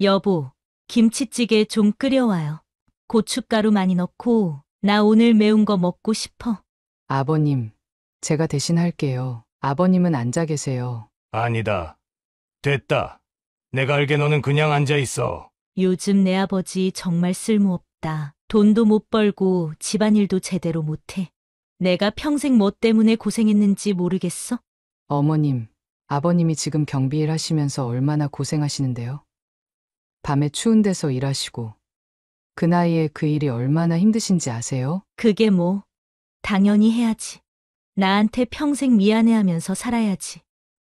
여보, 김치찌개 좀 끓여와요. 고춧가루 많이 넣고, 나 오늘 매운 거 먹고 싶어. 아버님, 제가 대신 할게요. 아버님은 앉아 계세요. 아니다. 됐다. 내가 알게 너는 그냥 앉아 있어. 요즘 내 아버지 정말 쓸모없다. 돈도 못 벌고 집안일도 제대로 못해. 내가 평생 뭐 때문에 고생했는지 모르겠어? 어머님, 아버님이 지금 경비일 하시면서 얼마나 고생하시는데요? 밤에 추운 데서 일하시고, 그 나이에 그 일이 얼마나 힘드신지 아세요? 그게 뭐, 당연히 해야지. 나한테 평생 미안해하면서 살아야지.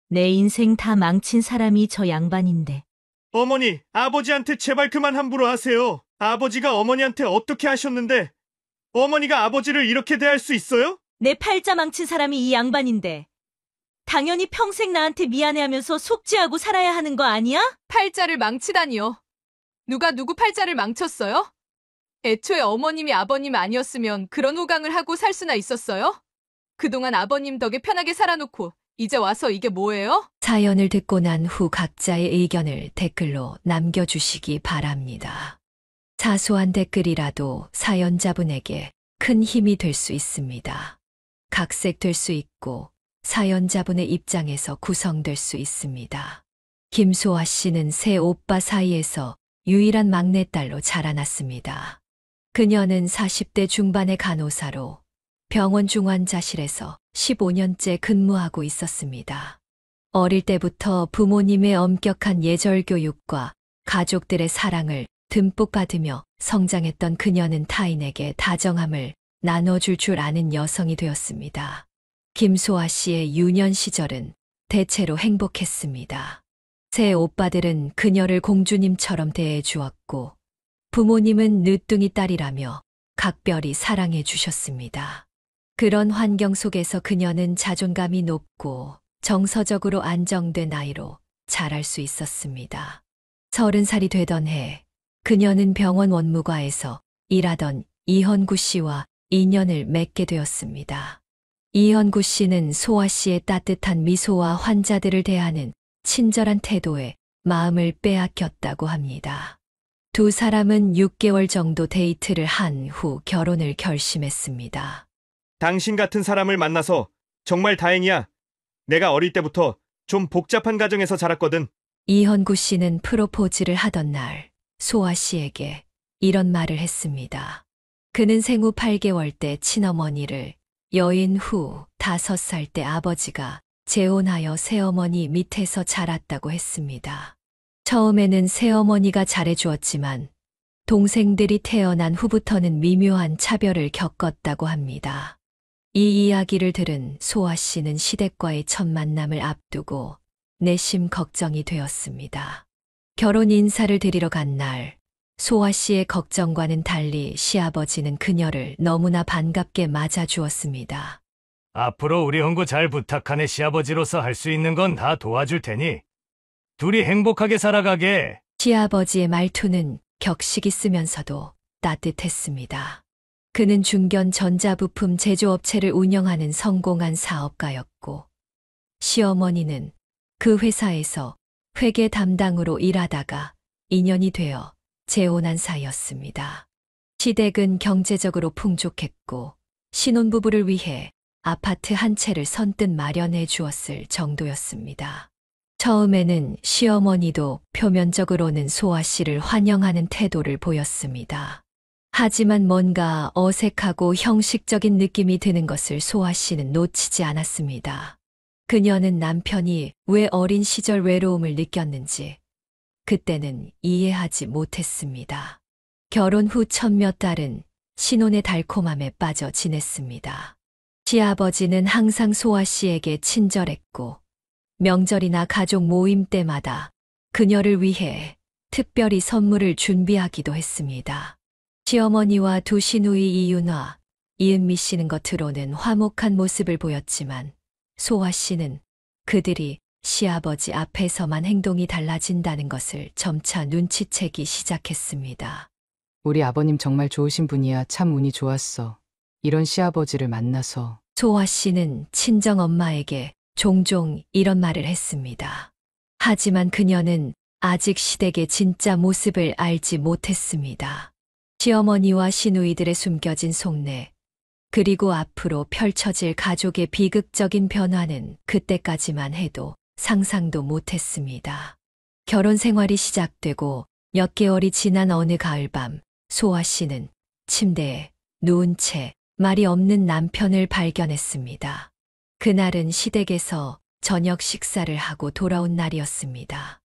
내 인생 다 망친 사람이 저 양반인데. 어머니, 아버지한테 제발 그만 함부로 하세요. 아버지가 어머니한테 어떻게 하셨는데 어머니가 아버지를 이렇게 대할 수 있어요? 내 팔자 망친 사람이 이 양반인데. 당연히 평생 나한테 미안해하면서 속죄하고 살아야 하는 거 아니야? 팔자를 망치다니요. 누가 누구 팔자를 망쳤어요? 애초에 어머님이 아버님 아니었으면 그런 호강을 하고 살 수나 있었어요? 그동안 아버님 덕에 편하게 살아놓고 이제 와서 이게 뭐예요? 사연을 듣고 난 후 각자의 의견을 댓글로 남겨주시기 바랍니다. 사소한 댓글이라도 사연자분에게 큰 힘이 될 수 있습니다. 각색될 수 있고 사연자분의 입장에서 구성될 수 있습니다. 김소아 씨는 세 오빠 사이에서 유일한 막내딸로 자라났습니다. 그녀는 40대 중반의 간호사로 병원 중환자실에서 15년째 근무하고 있었습니다. 어릴 때부터 부모님의 엄격한 예절 교육과 가족들의 사랑을 듬뿍 받으며 성장했던 그녀는 타인에게 다정함을 나눠줄 줄 아는 여성이 되었습니다. 김소아 씨의 유년 시절은 대체로 행복했습니다. 세 오빠들은 그녀를 공주님처럼 대해 주었고 부모님은 늦둥이 딸이라며 각별히 사랑해 주셨습니다. 그런 환경 속에서 그녀는 자존감이 높고 정서적으로 안정된 아이로 자랄 수 있었습니다. 30살이 되던 해 그녀는 병원 원무과에서 일하던 이현구 씨와 인연을 맺게 되었습니다. 이현구 씨는 소아 씨의 따뜻한 미소와 환자들을 대하는 친절한 태도에 마음을 빼앗겼다고 합니다. 두 사람은 6개월 정도 데이트를 한 후 결혼을 결심했습니다. 당신 같은 사람을 만나서 정말 다행이야. 내가 어릴 때부터 좀 복잡한 가정에서 자랐거든. 이현구 씨는 프로포즈를 하던 날 소아 씨에게 이런 말을 했습니다. 그는 생후 8개월 때 친어머니를, 여인 후 5살 때 아버지가 재혼하여 새어머니 밑에서 자랐다고 했습니다. 처음에는 새어머니가 잘해주었지만 동생들이 태어난 후부터는 미묘한 차별을 겪었다고 합니다. 이 이야기를 들은 소아 씨는 시댁과의 첫 만남을 앞두고 내심 걱정이 되었습니다. 결혼 인사를 드리러 간 날, 소아 씨의 걱정과는 달리 시아버지는 그녀를 너무나 반갑게 맞아주었습니다. 앞으로 우리 형구 잘 부탁하네. 시아버지로서 할 수 있는 건 다 도와줄 테니 둘이 행복하게 살아가게. 시아버지의 말투는 격식 있으면서도 따뜻했습니다. 그는 중견 전자부품 제조업체를 운영하는 성공한 사업가였고, 시어머니는 그 회사에서 회계 담당으로 일하다가 인연이 되어 재혼한 사이였습니다. 시댁은 경제적으로 풍족했고 신혼부부를 위해 아파트 한 채를 선뜻 마련해 주었을 정도였습니다. 처음에는 시어머니도 표면적으로는 소아 씨를 환영하는 태도를 보였습니다. 하지만 뭔가 어색하고 형식적인 느낌이 드는 것을 소아 씨는 놓치지 않았습니다. 그녀는 남편이 왜 어린 시절 외로움을 느꼈는지 그때는 이해하지 못했습니다. 결혼 후 첫 몇 달은 신혼의 달콤함에 빠져 지냈습니다. 시아버지는 항상 소아 씨에게 친절했고 명절이나 가족 모임 때마다 그녀를 위해 특별히 선물을 준비하기도 했습니다. 시어머니와 두 시누이 이윤화, 이은미 씨는 겉으로는 화목한 모습을 보였지만 소아 씨는 그들이 시아버지 앞에서만 행동이 달라진다는 것을 점차 눈치채기 시작했습니다. 우리 아버님 정말 좋으신 분이야. 참 운이 좋았어. 이런 시아버지를 만나서. 소아 씨는 친정 엄마에게 종종 이런 말을 했습니다. 하지만 그녀는 아직 시댁의 진짜 모습을 알지 못했습니다. 시어머니와 시누이들의 숨겨진 속내, 그리고 앞으로 펼쳐질 가족의 비극적인 변화는 그때까지만 해도 상상도 못했습니다. 결혼 생활이 시작되고 몇 개월이 지난 어느 가을밤, 소아 씨는 침대에 누운 채 말이 없는 남편을 발견했습니다. 그날은 시댁에서 저녁 식사를 하고 돌아온 날이었습니다.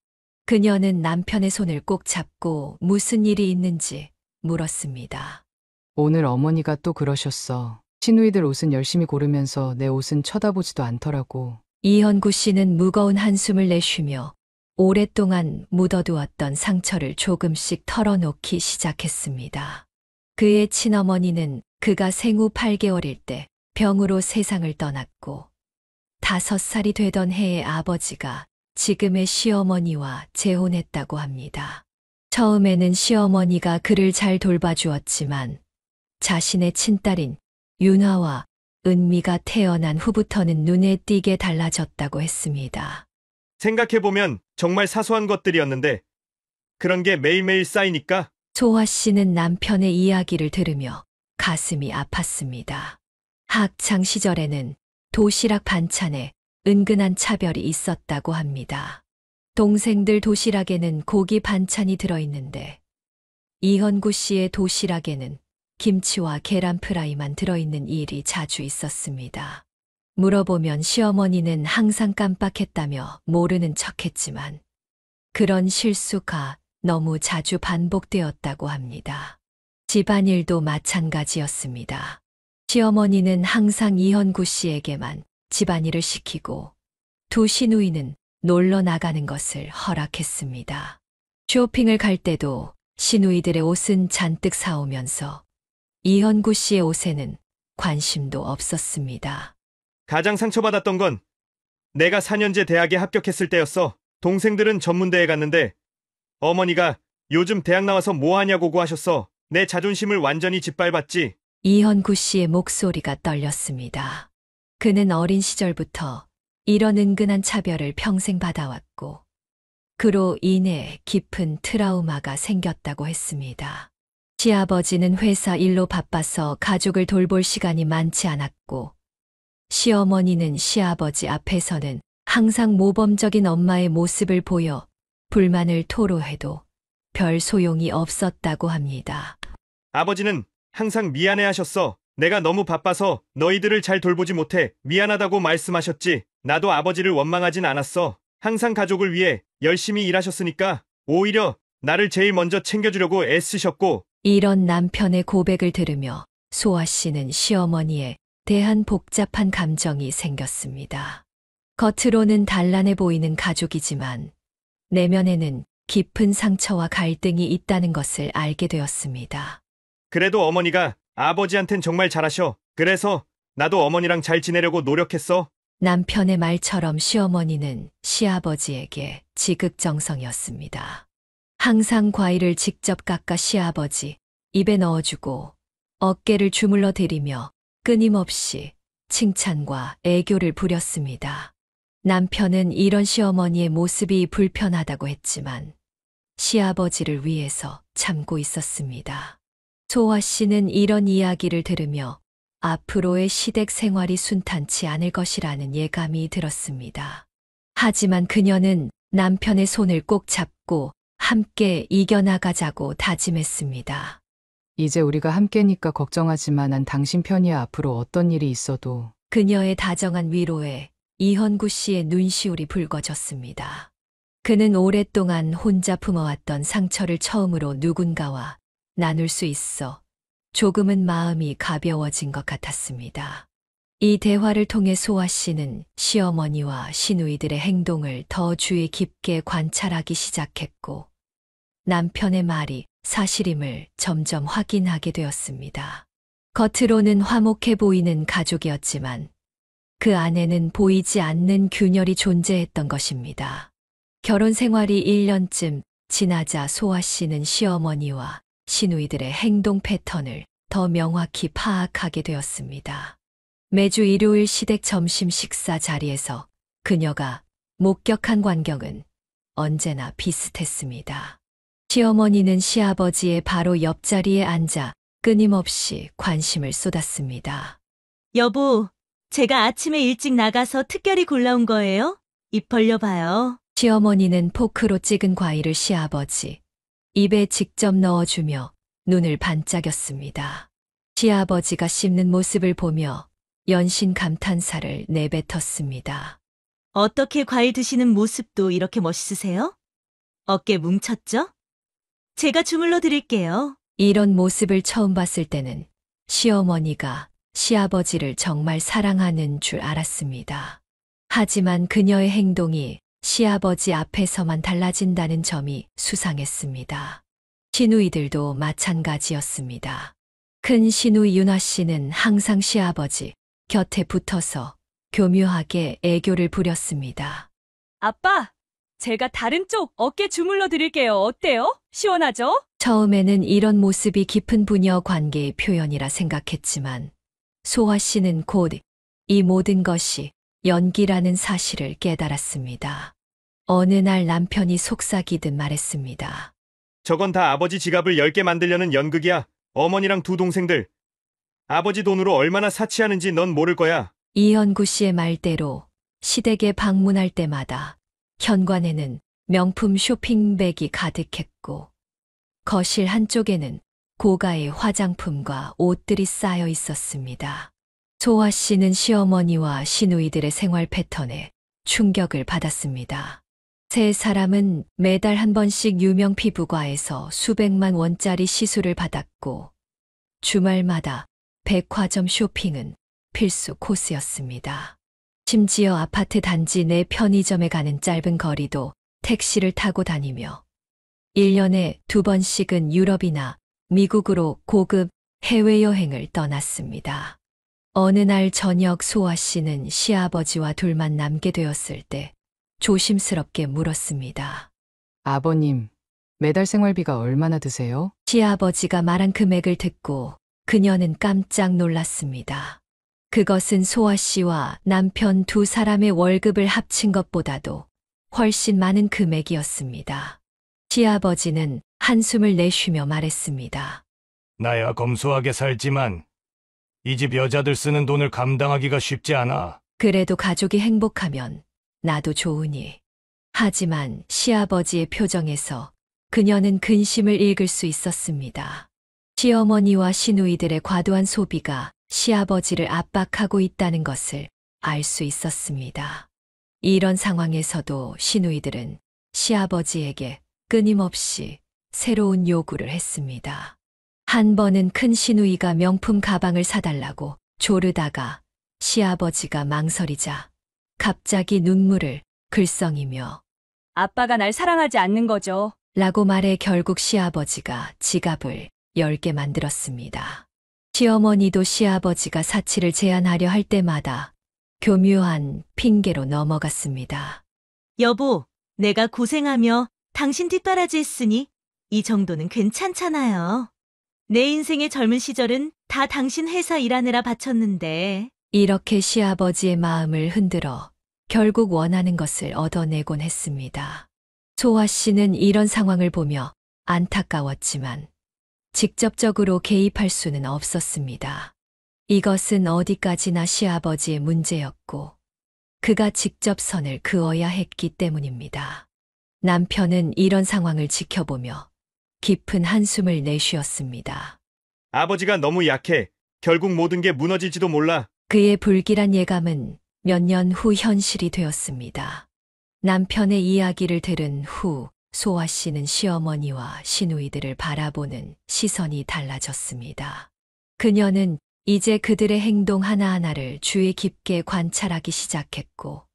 그녀는 남편의 손을 꼭 잡고 무슨 일이 있는지 물었습니다. 오늘 어머니가 또 그러셨어. 시누이들 옷은 열심히 고르면서 내 옷은 쳐다보지도 않더라고. 이현구 씨는 무거운 한숨을 내쉬며 오랫동안 묻어두었던 상처를 조금씩 털어놓기 시작했습니다. 그의 친어머니는 그가 생후 8개월일 때 병으로 세상을 떠났고 5살이 되던 해에 아버지가 지금의 시어머니와 재혼했다고 합니다. 처음에는 시어머니가 그를 잘 돌봐주었지만 자신의 친딸인 윤화와 은미가 태어난 후부터는 눈에 띄게 달라졌다고 했습니다. 생각해보면 정말 사소한 것들이었는데 그런 게 매일매일 쌓이니까 소화 씨는 남편의 이야기를 들으며 가슴이 아팠습니다. 학창 시절에는 도시락 반찬에 은근한 차별이 있었다고 합니다. 동생들 도시락에는 고기 반찬이 들어있는데 이현구 씨의 도시락에는 김치와 계란 프라이만 들어있는 일이 자주 있었습니다. 물어보면 시어머니는 항상 깜빡했다며 모르는 척했지만 그런 실수가 너무 자주 반복되었다고 합니다. 집안일도 마찬가지였습니다. 시어머니는 항상 이현구 씨에게만 집안일을 시키고 두 시누이는 놀러 나가는 것을 허락했습니다. 쇼핑을 갈 때도 시누이들의 옷은 잔뜩 사오면서 이현구 씨의 옷에는 관심도 없었습니다. 가장 상처받았던 건 내가 4년제 대학에 합격했을 때였어. 동생들은 전문대에 갔는데 어머니가 요즘 대학 나와서 뭐 하냐고 구하셨어. 내 자존심을 완전히 짓밟았지. 이현구 씨의 목소리가 떨렸습니다. 그는 어린 시절부터 이런 은근한 차별을 평생 받아왔고 그로 인해 깊은 트라우마가 생겼다고 했습니다. 시아버지는 회사 일로 바빠서 가족을 돌볼 시간이 많지 않았고 시어머니는 시아버지 앞에서는 항상 모범적인 엄마의 모습을 보여 불만을 토로해도 별 소용이 없었다고 합니다. 아버지는 항상 미안해하셨어. 내가 너무 바빠서 너희들을 잘 돌보지 못해 미안하다고 말씀하셨지. 나도 아버지를 원망하진 않았어. 항상 가족을 위해 열심히 일하셨으니까 오히려 나를 제일 먼저 챙겨주려고 애쓰셨고. 이런 남편의 고백을 들으며 소아 씨는 시어머니에 대한 복잡한 감정이 생겼습니다. 겉으로는 단란해 보이는 가족이지만 내면에는 깊은 상처와 갈등이 있다는 것을 알게 되었습니다. 그래도 어머니가 아버지한텐 정말 잘하셔. 그래서 나도 어머니랑 잘 지내려고 노력했어. 남편의 말처럼 시어머니는 시아버지에게 지극정성이었습니다. 항상 과일을 직접 깎아 시아버지 입에 넣어주고 어깨를 주물러 드리며 끊임없이 칭찬과 애교를 부렸습니다. 남편은 이런 시어머니의 모습이 불편하다고 했지만 시아버지를 위해서 참고 있었습니다. 소아 씨는 이런 이야기를 들으며 앞으로의 시댁 생활이 순탄치 않을 것이라는 예감이 들었습니다. 하지만 그녀는 남편의 손을 꼭 잡고 함께 이겨나가자고 다짐했습니다. 이제 우리가 함께니까 걱정하지만 난 당신 편이야. 앞으로 어떤 일이 있어도. 그녀의 다정한 위로에 이현구 씨의 눈시울이 붉어졌습니다. 그는 오랫동안 혼자 품어왔던 상처를 처음으로 누군가와 나눌 수 있어 조금은 마음이 가벼워진 것 같았습니다. 이 대화를 통해 소아 씨는 시어머니와 시누이들의 행동을 더 주의 깊게 관찰하기 시작했고 남편의 말이 사실임을 점점 확인하게 되었습니다. 겉으로는 화목해 보이는 가족이었지만 그 안에는 보이지 않는 균열이 존재했던 것입니다. 결혼 생활이 1년쯤 지나자 소아 씨는 시어머니와 시누이들의 행동 패턴을 더 명확히 파악하게 되었습니다. 매주 일요일 시댁 점심 식사 자리에서 그녀가 목격한 광경은 언제나 비슷했습니다. 시어머니는 시아버지의 바로 옆자리에 앉아 끊임없이 관심을 쏟았습니다. 여보, 제가 아침에 일찍 나가서 특별히 골라온 거예요? 입 벌려봐요. 시어머니는 포크로 찍은 과일을 시아버지 입에 직접 넣어주며 눈을 반짝였습니다. 시아버지가 씹는 모습을 보며 연신 감탄사를 내뱉었습니다. 어떻게 과일 드시는 모습도 이렇게 멋있으세요? 어깨 뭉쳤죠? 제가 주물러 드릴게요. 이런 모습을 처음 봤을 때는 시어머니가 시아버지를 정말 사랑하는 줄 알았습니다. 하지만 그녀의 행동이 시아버지 앞에서만 달라진다는 점이 수상했습니다. 시누이들도 마찬가지였습니다. 큰 시누이 윤아 씨는 항상 시아버지 곁에 붙어서 교묘하게 애교를 부렸습니다. 아빠, 제가 다른 쪽 어깨 주물러 드릴게요. 어때요? 시원하죠? 처음에는 이런 모습이 깊은 부녀 관계의 표현이라 생각했지만 소아 씨는 곧 이 모든 것이 연기라는 사실을 깨달았습니다. 어느 날 남편이 속삭이듯 말했습니다. 저건 다 아버지 지갑을 10개 만들려는 연극이야. 어머니랑 두 동생들. 아버지 돈으로 얼마나 사치하는지 넌 모를 거야. 이현구 씨의 말대로 시댁에 방문할 때마다 현관에는 명품 쇼핑백이 가득했고 거실 한쪽에는 고가의 화장품과 옷들이 쌓여 있었습니다. 소아 씨는 시어머니와 시누이들의 생활 패턴에 충격을 받았습니다. 세 사람은 매달 한 번씩 유명 피부과에서 수백만 원짜리 시술을 받았고 주말마다 백화점 쇼핑은 필수 코스였습니다. 심지어 아파트 단지 내 편의점에 가는 짧은 거리도 택시를 타고 다니며 1년에 2번씩은 유럽이나 미국으로 고급 해외여행을 떠났습니다. 어느 날 저녁 소아 씨는 시아버지와 둘만 남게 되었을 때 조심스럽게 물었습니다. 아버님, 매달 생활비가 얼마나 드세요? 시아버지가 말한 금액을 듣고 그녀는 깜짝 놀랐습니다. 그것은 소아 씨와 남편 두 사람의 월급을 합친 것보다도 훨씬 많은 금액이었습니다. 시아버지는 한숨을 내쉬며 말했습니다. 나야 검소하게 살지만 이 집 여자들 쓰는 돈을 감당하기가 쉽지 않아. 그래도 가족이 행복하면 나도 좋으니. 하지만 시아버지의 표정에서 그녀는 근심을 읽을 수 있었습니다. 시어머니와 시누이들의 과도한 소비가 시아버지를 압박하고 있다는 것을 알 수 있었습니다. 이런 상황에서도 시누이들은 시아버지에게 끊임없이 새로운 요구를 했습니다. 한 번은 큰 시누이가 명품 가방을 사달라고 조르다가 시아버지가 망설이자 갑자기 눈물을 글썽이며 아빠가 날 사랑하지 않는 거죠. 라고 말해 결국 시아버지가 지갑을 10개 만들었습니다. 시어머니도 시아버지가 사치를 제한하려 할 때마다 교묘한 핑계로 넘어갔습니다. 여보, 내가 고생하며 당신 뒷바라지 했으니 이 정도는 괜찮잖아요. 내 인생의 젊은 시절은 다 당신 회사 일하느라 바쳤는데. 이렇게 시아버지의 마음을 흔들어 결국 원하는 것을 얻어내곤 했습니다. 소아 씨는 이런 상황을 보며 안타까웠지만 직접적으로 개입할 수는 없었습니다. 이것은 어디까지나 시아버지의 문제였고 그가 직접 선을 그어야 했기 때문입니다. 남편은 이런 상황을 지켜보며 깊은 한숨을 내쉬었습니다. 아버지가 너무 약해. 결국 모든 게 무너질지도 몰라. 그의 불길한 예감은 몇 년 후 현실이 되었습니다. 남편의 이야기를 들은 후 소아 씨는 시어머니와 시누이들을 바라보는 시선이 달라졌습니다. 그녀는 이제 그들의 행동 하나하나를 주의 깊게 관찰하기 시작했고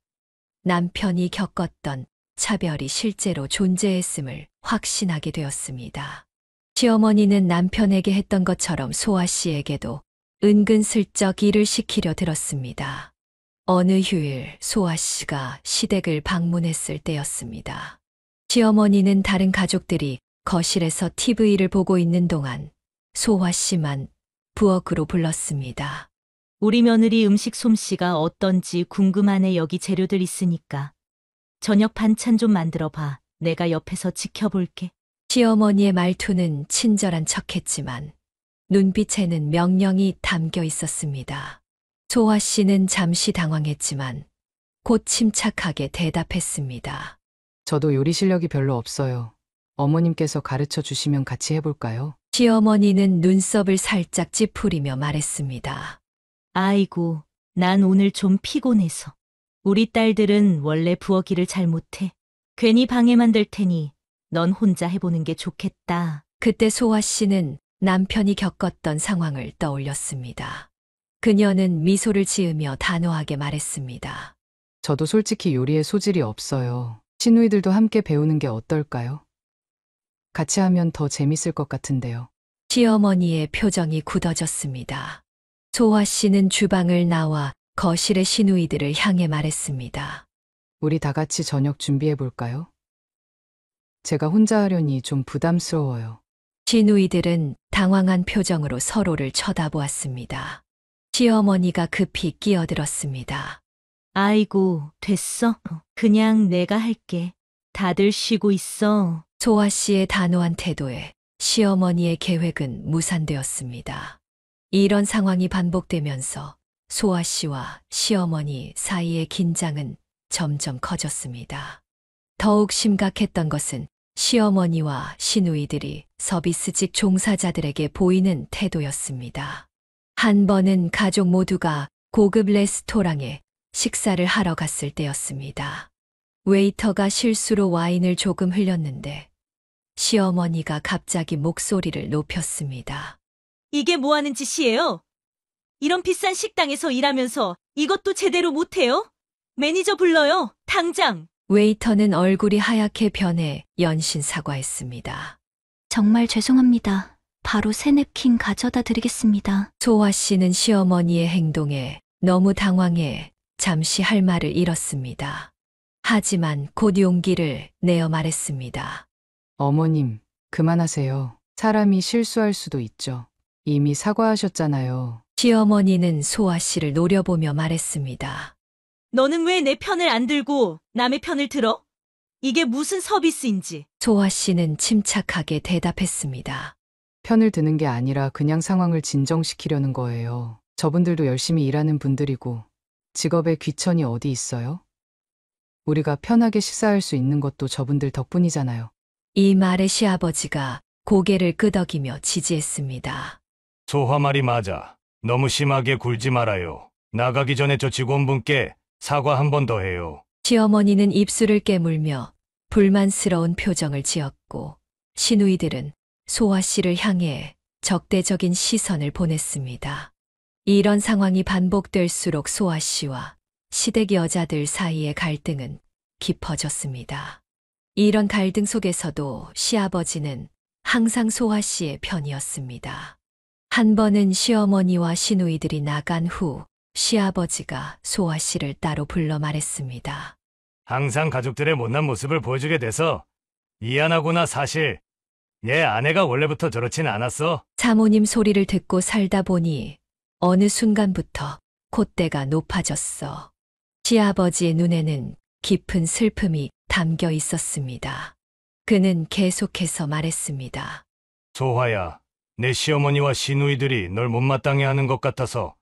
남편이 겪었던 차별이 실제로 존재했음을 확신하게 되었습니다. 시어머니는 남편에게 했던 것처럼 소아 씨에게도 은근슬쩍 일을 시키려 들었습니다. 어느 휴일 소아 씨가 시댁을 방문했을 때였습니다. 시어머니는 다른 가족들이 거실에서 TV를 보고 있는 동안 소아 씨만 부엌으로 불렀습니다. 우리 며느리 음식 솜씨가 어떤지 궁금하네. 여기 재료들 있으니까. 저녁 반찬 좀 만들어 봐. 내가 옆에서 지켜볼게. 시어머니의 말투는 친절한 척했지만 눈빛에는 명령이 담겨 있었습니다. 소아 씨는 잠시 당황했지만 곧 침착하게 대답했습니다. 저도 요리 실력이 별로 없어요. 어머님께서 가르쳐 주시면 같이 해볼까요? 시어머니는 눈썹을 살짝 찌푸리며 말했습니다. 아이고, 난 오늘 좀 피곤해서. 우리 딸들은 원래 부엌일을 잘 못해. 괜히 방해만 될 테니 넌 혼자 해보는 게 좋겠다. 그때 소아 씨는 남편이 겪었던 상황을 떠올렸습니다. 그녀는 미소를 지으며 단호하게 말했습니다. 저도 솔직히 요리에 소질이 없어요. 시누이들도 함께 배우는 게 어떨까요? 같이 하면 더 재밌을 것 같은데요. 시어머니의 표정이 굳어졌습니다. 소아 씨는 주방을 나와 거실의 시누이들을 향해 말했습니다. 우리 다 같이 저녁 준비해 볼까요? 제가 혼자 하려니 좀 부담스러워요. 시누이들은 당황한 표정으로 서로를 쳐다보았습니다. 시어머니가 급히 끼어들었습니다. 아이고, 됐어. 그냥 내가 할게. 다들 쉬고 있어. 소아 씨의 단호한 태도에 시어머니의 계획은 무산되었습니다. 이런 상황이 반복되면서 소아 씨와 시어머니 사이의 긴장은 점점 커졌습니다. 더욱 심각했던 것은 시어머니와 시누이들이 서비스직 종사자들에게 보이는 태도였습니다. 한 번은 가족 모두가 고급 레스토랑에 식사를 하러 갔을 때였습니다. 웨이터가 실수로 와인을 조금 흘렸는데 시어머니가 갑자기 목소리를 높였습니다. 이게 뭐 하는 짓이에요? 이런 비싼 식당에서 일하면서 이것도 제대로 못해요? 매니저 불러요, 당장. 웨이터는 얼굴이 하얗게 변해 연신 사과했습니다. 정말 죄송합니다. 바로 새 냅킨 가져다 드리겠습니다. 소아 씨는 시어머니의 행동에 너무 당황해 잠시 할 말을 잃었습니다. 하지만 곧 용기를 내어 말했습니다. 어머님, 그만하세요. 사람이 실수할 수도 있죠. 이미 사과하셨잖아요. 시어머니는 소아 씨를 노려보며 말했습니다. 너는 왜 내 편을 안 들고 남의 편을 들어? 이게 무슨 서비스인지. 소아 씨는 침착하게 대답했습니다. 편을 드는 게 아니라 그냥 상황을 진정시키려는 거예요. 저분들도 열심히 일하는 분들이고 직업에 귀천이 어디 있어요? 우리가 편하게 식사할 수 있는 것도 저분들 덕분이잖아요. 이 말에 시아버지가 고개를 끄덕이며 지지했습니다. 소화 말이 맞아. 너무 심하게 굴지 말아요. 나가기 전에 저 직원분께 사과 한 번 더 해요. 시어머니는 입술을 깨물며 불만스러운 표정을 지었고 시누이들은 소아 씨를 향해 적대적인 시선을 보냈습니다. 이런 상황이 반복될수록 소아 씨와 시댁 여자들 사이의 갈등은 깊어졌습니다. 이런 갈등 속에서도 시아버지는 항상 소아 씨의 편이었습니다. 한 번은 시어머니와 시누이들이 나간 후 시아버지가 소아 씨를 따로 불러 말했습니다. 항상 가족들의 못난 모습을 보여주게 돼서 미안하구나. 사실 얘 아내가 원래부터 저렇진 않았어. 사모님 소리를 듣고 살다 보니 어느 순간부터 콧대가 높아졌어. 시아버지의 눈에는 깊은 슬픔이 담겨 있었습니다. 그는 계속해서 말했습니다. 소화야, 내 시어머니와 시누이들이 널 못마땅해 하는 것 같아서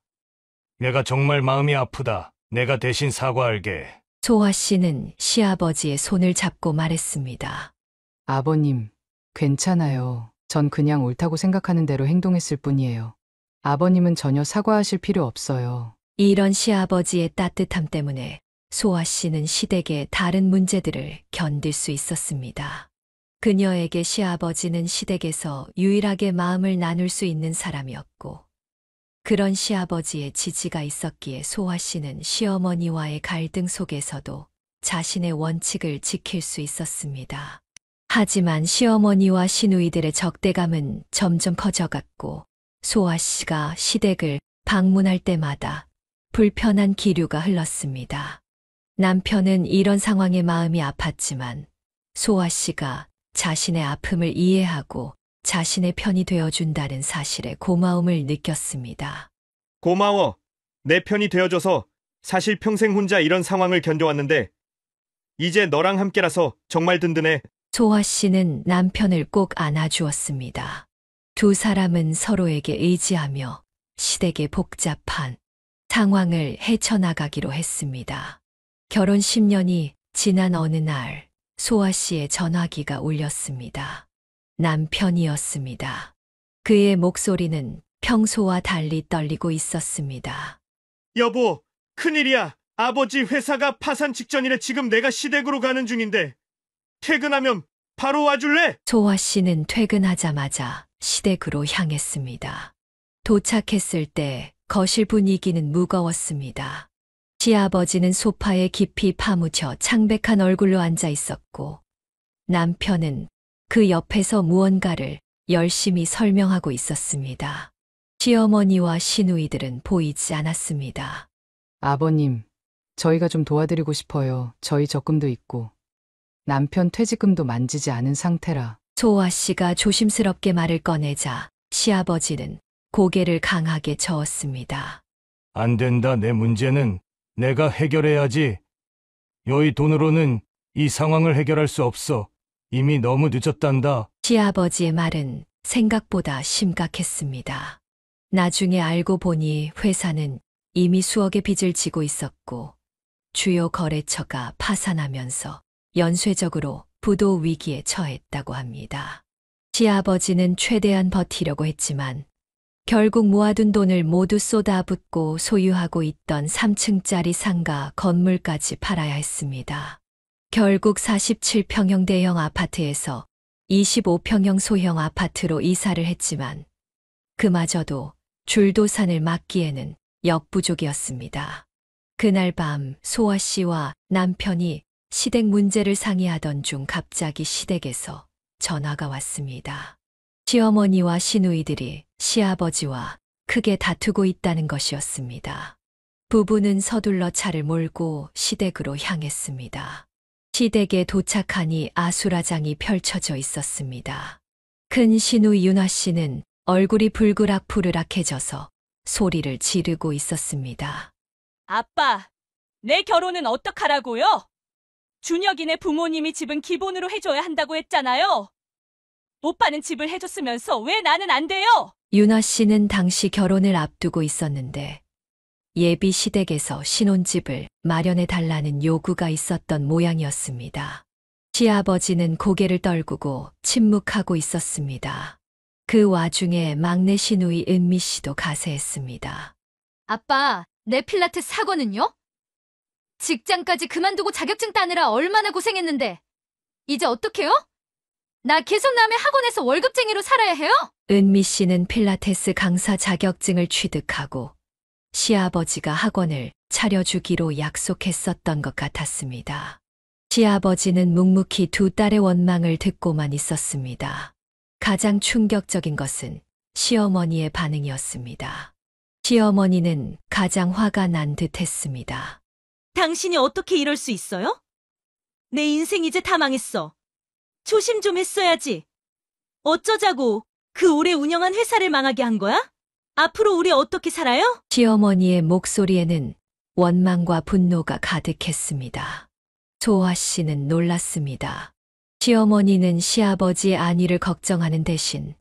내가 정말 마음이 아프다. 내가 대신 사과할게. 소아 씨는 시아버지의 손을 잡고 말했습니다. 아버님, 괜찮아요. 전 그냥 옳다고 생각하는 대로 행동했을 뿐이에요. 아버님은 전혀 사과하실 필요 없어요. 이런 시아버지의 따뜻함 때문에 소아 씨는 시댁의 다른 문제들을 견딜 수 있었습니다. 그녀에게 시아버지는 시댁에서 유일하게 마음을 나눌 수 있는 사람이었고, 그런 시아버지의 지지가 있었기에 소아 씨는 시어머니와의 갈등 속에서도 자신의 원칙을 지킬 수 있었습니다. 하지만 시어머니와 시누이들의 적대감은 점점 커져갔고, 소아 씨가 시댁을 방문할 때마다 불편한 기류가 흘렀습니다. 남편은 이런 상황에 마음이 아팠지만 소아 씨가 자신의 아픔을 이해하고 자신의 편이 되어준다는 사실에 고마움을 느꼈습니다. 고마워. 내 편이 되어줘서. 사실 평생 혼자 이런 상황을 견뎌왔는데 이제 너랑 함께라서 정말 든든해. 소아 씨는 남편을 꼭 안아주었습니다. 두 사람은 서로에게 의지하며 시댁의 복잡한 상황을 헤쳐나가기로 했습니다. 결혼 10년이 지난 어느 날 소아 씨의 전화기가 울렸습니다. 남편이었습니다. 그의 목소리는 평소와 달리 떨리고 있었습니다. 여보, 큰일이야. 아버지 회사가 파산 직전이래. 지금 내가 시댁으로 가는 중인데 퇴근하면 바로 와줄래? 소아 씨는 퇴근하자마자 시댁으로 향했습니다. 도착했을 때 거실 분위기는 무거웠습니다. 시아버지는 소파에 깊이 파묻혀 창백한 얼굴로 앉아 있었고 남편은 그 옆에서 무언가를 열심히 설명하고 있었습니다. 시어머니와 시누이들은 보이지 않았습니다. 아버님, 저희가 좀 도와드리고 싶어요. 저희 적금도 있고 남편 퇴직금도 만지지 않은 상태라. 소아 씨가 조심스럽게 말을 꺼내자 시아버지는 고개를 강하게 저었습니다. 안 된다. 내 문제는 내가 해결해야지. 여의 돈으로는 이 상황을 해결할 수 없어. 이미 너무 늦었단다. 시아버지의 말은 생각보다 심각했습니다. 나중에 알고 보니 회사는 이미 수억의 빚을 지고 있었고 주요 거래처가 파산하면서 연쇄적으로 부도 위기에 처했다고 합니다. 시아버지는 최대한 버티려고 했지만 결국 모아둔 돈을 모두 쏟아붓고 소유하고 있던 3층짜리 상가 건물까지 팔아야 했습니다. 결국 47평형 대형 아파트에서 25평형 소형 아파트로 이사를 했지만 그마저도 줄도산을 막기에는 역부족이었습니다. 그날 밤 소아 씨와 남편이 시댁 문제를 상의하던 중 갑자기 시댁에서 전화가 왔습니다. 시어머니와 시누이들이 시아버지와 크게 다투고 있다는 것이었습니다. 부부는 서둘러 차를 몰고 시댁으로 향했습니다. 시댁에 도착하니 아수라장이 펼쳐져 있었습니다. 큰 시누이 윤아 씨는 얼굴이 불그락부르락해져서 소리를 지르고 있었습니다. 아빠, 내 결혼은 어떡하라고요? 준혁이네 부모님이 집은 기본으로 해줘야 한다고 했잖아요. 오빠는 집을 해줬으면서 왜 나는 안 돼요? 윤아 씨는 당시 결혼을 앞두고 있었는데 예비 시댁에서 신혼집을 마련해 달라는 요구가 있었던 모양이었습니다. 시아버지는 고개를 떨구고 침묵하고 있었습니다. 그 와중에 막내 시누이 은미 씨도 가세했습니다. 아빠, 내 필라테스 학원은요? 직장까지 그만두고 자격증 따느라 얼마나 고생했는데 이제 어떡해요? 나 계속 남의 학원에서 월급쟁이로 살아야 해요? 은미 씨는 필라테스 강사 자격증을 취득하고 시아버지가 학원을 차려주기로 약속했었던 것 같았습니다. 시아버지는 묵묵히 두 딸의 원망을 듣고만 있었습니다. 가장 충격적인 것은 시어머니의 반응이었습니다. 시어머니는 가장 화가 난 듯했습니다. 당신이 어떻게 이럴 수 있어요? 내 인생 이제 다 망했어. 조심 좀 했어야지. 어쩌자고 그 오래 운영한 회사를 망하게 한 거야? 앞으로 우리 어떻게 살아요? 시어머니의 목소리에는 원망과 분노가 가득했습니다. 소아 씨는 놀랐습니다. 시어머니는 시아버지의 안위를 걱정하는 대신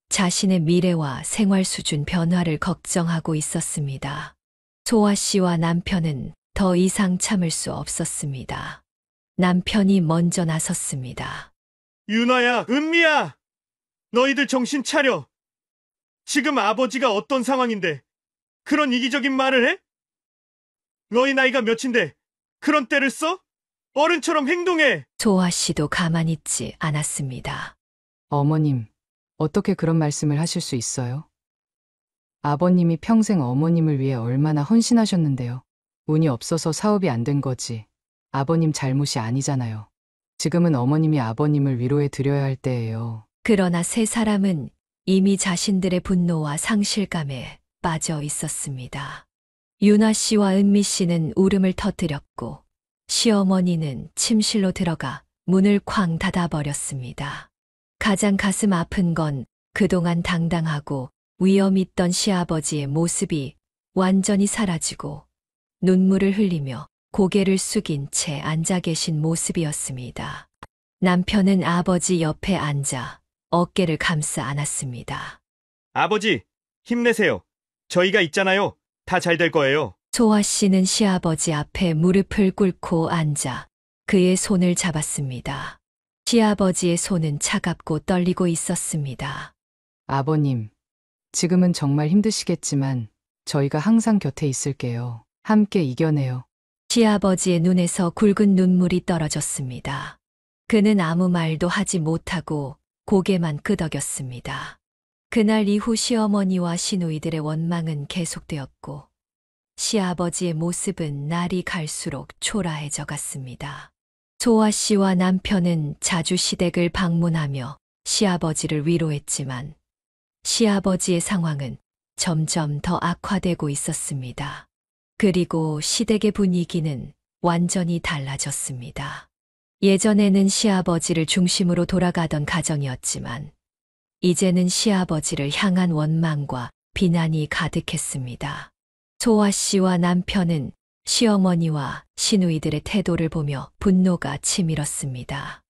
자신의 미래와 생활 수준 변화를 걱정하고 있었습니다. 소아 씨와 남편은 더 이상 참을 수 없었습니다. 남편이 먼저 나섰습니다. 윤아야, 은미야! 너희들 정신 차려. 지금 아버지가 어떤 상황인데 그런 이기적인 말을 해? 너희 나이가 몇인데 그런 때를 써? 어른처럼 행동해! 소아 씨도 가만히 있지 않았습니다. 어머님, 어떻게 그런 말씀을 하실 수 있어요? 아버님이 평생 어머님을 위해 얼마나 헌신하셨는데요. 운이 없어서 사업이 안 된 거지. 아버님 잘못이 아니잖아요. 지금은 어머님이 아버님을 위로해 드려야 할 때예요. 그러나 세 사람은 이미 자신들의 분노와 상실감에 빠져 있었습니다. 윤아 씨와 은미 씨는 울음을 터뜨렸고 시어머니는 침실로 들어가 문을 쾅 닫아버렸습니다. 가장 가슴 아픈 건 그동안 당당하고 위엄 있던 시아버지의 모습이 완전히 사라지고 눈물을 흘리며 고개를 숙인 채 앉아 계신 모습이었습니다. 남편은 아버지 옆에 앉아 어깨를 감싸 안았습니다. 아버지, 힘내세요. 저희가 있잖아요. 다 잘 될 거예요. 소아 씨는 시아버지 앞에 무릎을 꿇고 앉아 그의 손을 잡았습니다. 시아버지의 손은 차갑고 떨리고 있었습니다. 아버님, 지금은 정말 힘드시겠지만 저희가 항상 곁에 있을게요. 함께 이겨내요. 시아버지의 눈에서 굵은 눈물이 떨어졌습니다. 그는 아무 말도 하지 못하고 고개만 끄덕였습니다. 그날 이후 시어머니와 시누이들의 원망은 계속되었고 시아버지의 모습은 날이 갈수록 초라해져 갔습니다. 소아 씨와 남편은 자주 시댁을 방문하며 시아버지를 위로했지만 시아버지의 상황은 점점 더 악화되고 있었습니다. 그리고 시댁의 분위기는 완전히 달라졌습니다. 예전에는 시아버지를 중심으로 돌아가던 가정이었지만 이제는 시아버지를 향한 원망과 비난이 가득했습니다. 소아 씨와 남편은 시어머니와 시누이들의 태도를 보며 분노가 치밀었습니다.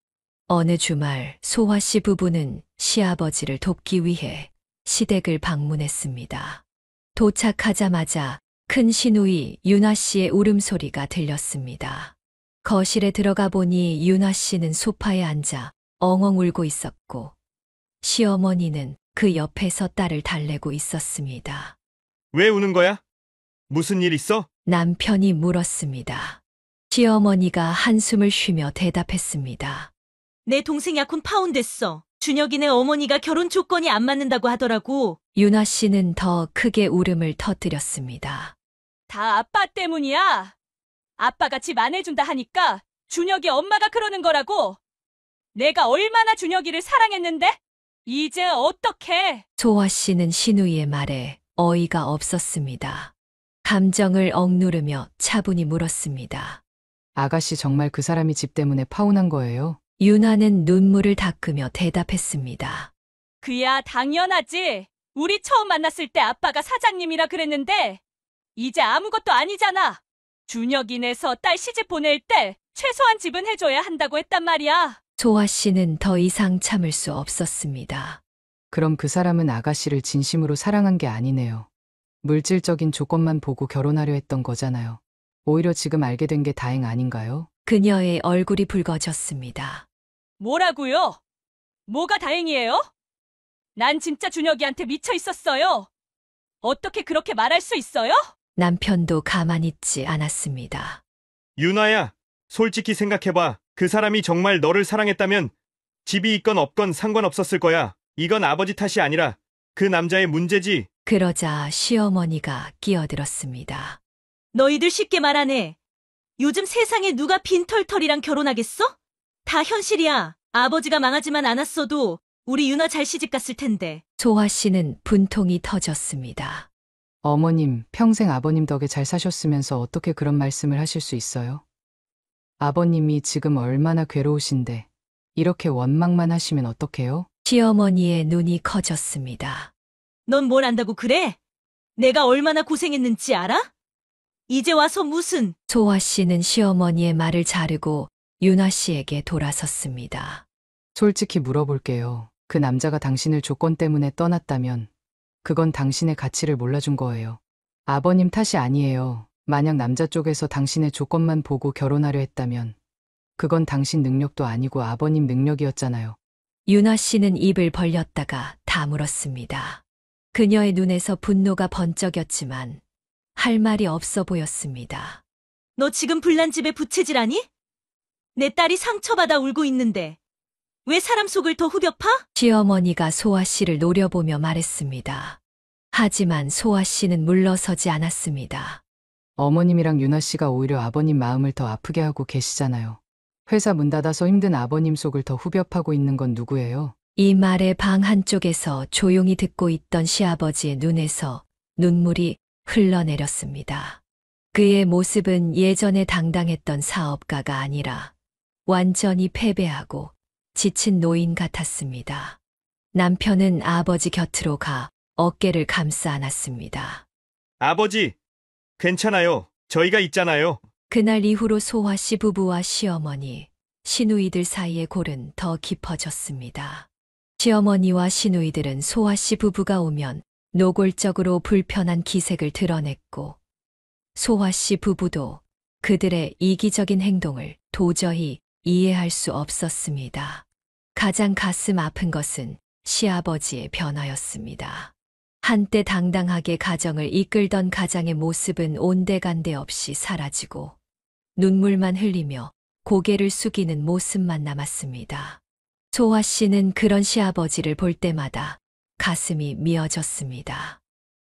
어느 주말 소아 씨 부부는 시아버지를 돕기 위해 시댁을 방문했습니다. 도착하자마자 큰 시누이 윤아 씨의 울음소리가 들렸습니다. 거실에 들어가 보니 윤아 씨는 소파에 앉아 엉엉 울고 있었고 시어머니는 그 옆에서 딸을 달래고 있었습니다. 왜 우는 거야? 무슨 일 있어? 남편이 물었습니다. 시어머니가 한숨을 쉬며 대답했습니다. 내 동생 약혼 파혼됐어. 준혁이네 어머니가 결혼 조건이 안 맞는다고 하더라고. 윤아 씨는 더 크게 울음을 터뜨렸습니다. 다 아빠 때문이야. 아빠가 집 안 해준다 하니까 준혁이 엄마가 그러는 거라고. 내가 얼마나 준혁이를 사랑했는데? 이제 어떡해? 소아 씨는 시누이의 말에 어이가 없었습니다. 감정을 억누르며 차분히 물었습니다. 아가씨 정말 그 사람이 집 때문에 파혼한 거예요? 윤아는 눈물을 닦으며 대답했습니다. 그야 당연하지. 우리 처음 만났을 때 아빠가 사장님이라 그랬는데 이제 아무것도 아니잖아. 준혁이네서 딸 시집 보낼 때 최소한 집은 해줘야 한다고 했단 말이야. 소아 씨는 더 이상 참을 수 없었습니다. 그럼 그 사람은 아가씨를 진심으로 사랑한 게 아니네요. 물질적인 조건만 보고 결혼하려 했던 거잖아요. 오히려 지금 알게 된 게 다행 아닌가요? 그녀의 얼굴이 붉어졌습니다. 뭐라고요? 뭐가 다행이에요? 난 진짜 준혁이한테 미쳐 있었어요. 어떻게 그렇게 말할 수 있어요? 남편도 가만히 있지 않았습니다. 윤아야, 솔직히 생각해봐. 그 사람이 정말 너를 사랑했다면 집이 있건 없건 상관없었을 거야. 이건 아버지 탓이 아니라 그 남자의 문제지. 그러자 시어머니가 끼어들었습니다. 너희들 쉽게 말하네. 요즘 세상에 누가 빈털털이랑 결혼하겠어? 다 현실이야. 아버지가 망하지만 않았어도 우리 윤아 잘 시집 갔을 텐데. 소아 씨는 분통이 터졌습니다. 어머님, 평생 아버님 덕에 잘 사셨으면서 어떻게 그런 말씀을 하실 수 있어요? 아버님이 지금 얼마나 괴로우신데 이렇게 원망만 하시면 어떡해요? 시어머니의 눈이 커졌습니다. 넌 뭘 안다고 그래? 내가 얼마나 고생했는지 알아? 이제 와서 무슨... 소아 씨는 시어머니의 말을 자르고 윤아 씨에게 돌아섰습니다. 솔직히 물어볼게요. 그 남자가 당신을 조건 때문에 떠났다면 그건 당신의 가치를 몰라준 거예요. 아버님 탓이 아니에요. 만약 남자 쪽에서 당신의 조건만 보고 결혼하려 했다면 그건 당신 능력도 아니고 아버님 능력이었잖아요. 윤아 씨는 입을 벌렸다가 다물었습니다. 그녀의 눈에서 분노가 번쩍였지만 할 말이 없어 보였습니다. 너 지금 불난 집에 부채질하니? 내 딸이 상처받아 울고 있는데 왜 사람 속을 더 후벼 파? 시어머니가 소아 씨를 노려보며 말했습니다. 하지만 소아 씨는 물러서지 않았습니다. 어머님이랑 윤아 씨가 오히려 아버님 마음을 더 아프게 하고 계시잖아요. 회사 문 닫아서 힘든 아버님 속을 더 후벼 파고 있는 건 누구예요? 이 말에 방 한쪽에서 조용히 듣고 있던 시아버지의 눈에서 눈물이 흘러내렸습니다. 그의 모습은 예전에 당당했던 사업가가 아니라 완전히 패배하고 지친 노인 같았습니다. 남편은 아버지 곁으로 가 어깨를 감싸 안았습니다. 아버지, 괜찮아요. 저희가 있잖아요. 그날 이후로 소화 씨 부부와 시어머니, 시누이들 사이의 골은 더 깊어졌습니다. 시어머니와 시누이들은 소화 씨 부부가 오면 노골적으로 불편한 기색을 드러냈고, 소화 씨 부부도 그들의 이기적인 행동을 도저히 이해할 수 없었습니다. 가장 가슴 아픈 것은 시아버지의 변화였습니다. 한때 당당하게 가정을 이끌던 가장의 모습은 온데간데 없이 사라지고 눈물만 흘리며 고개를 숙이는 모습만 남았습니다. 소화 씨는 그런 시아버지를 볼 때마다 가슴이 미어졌습니다.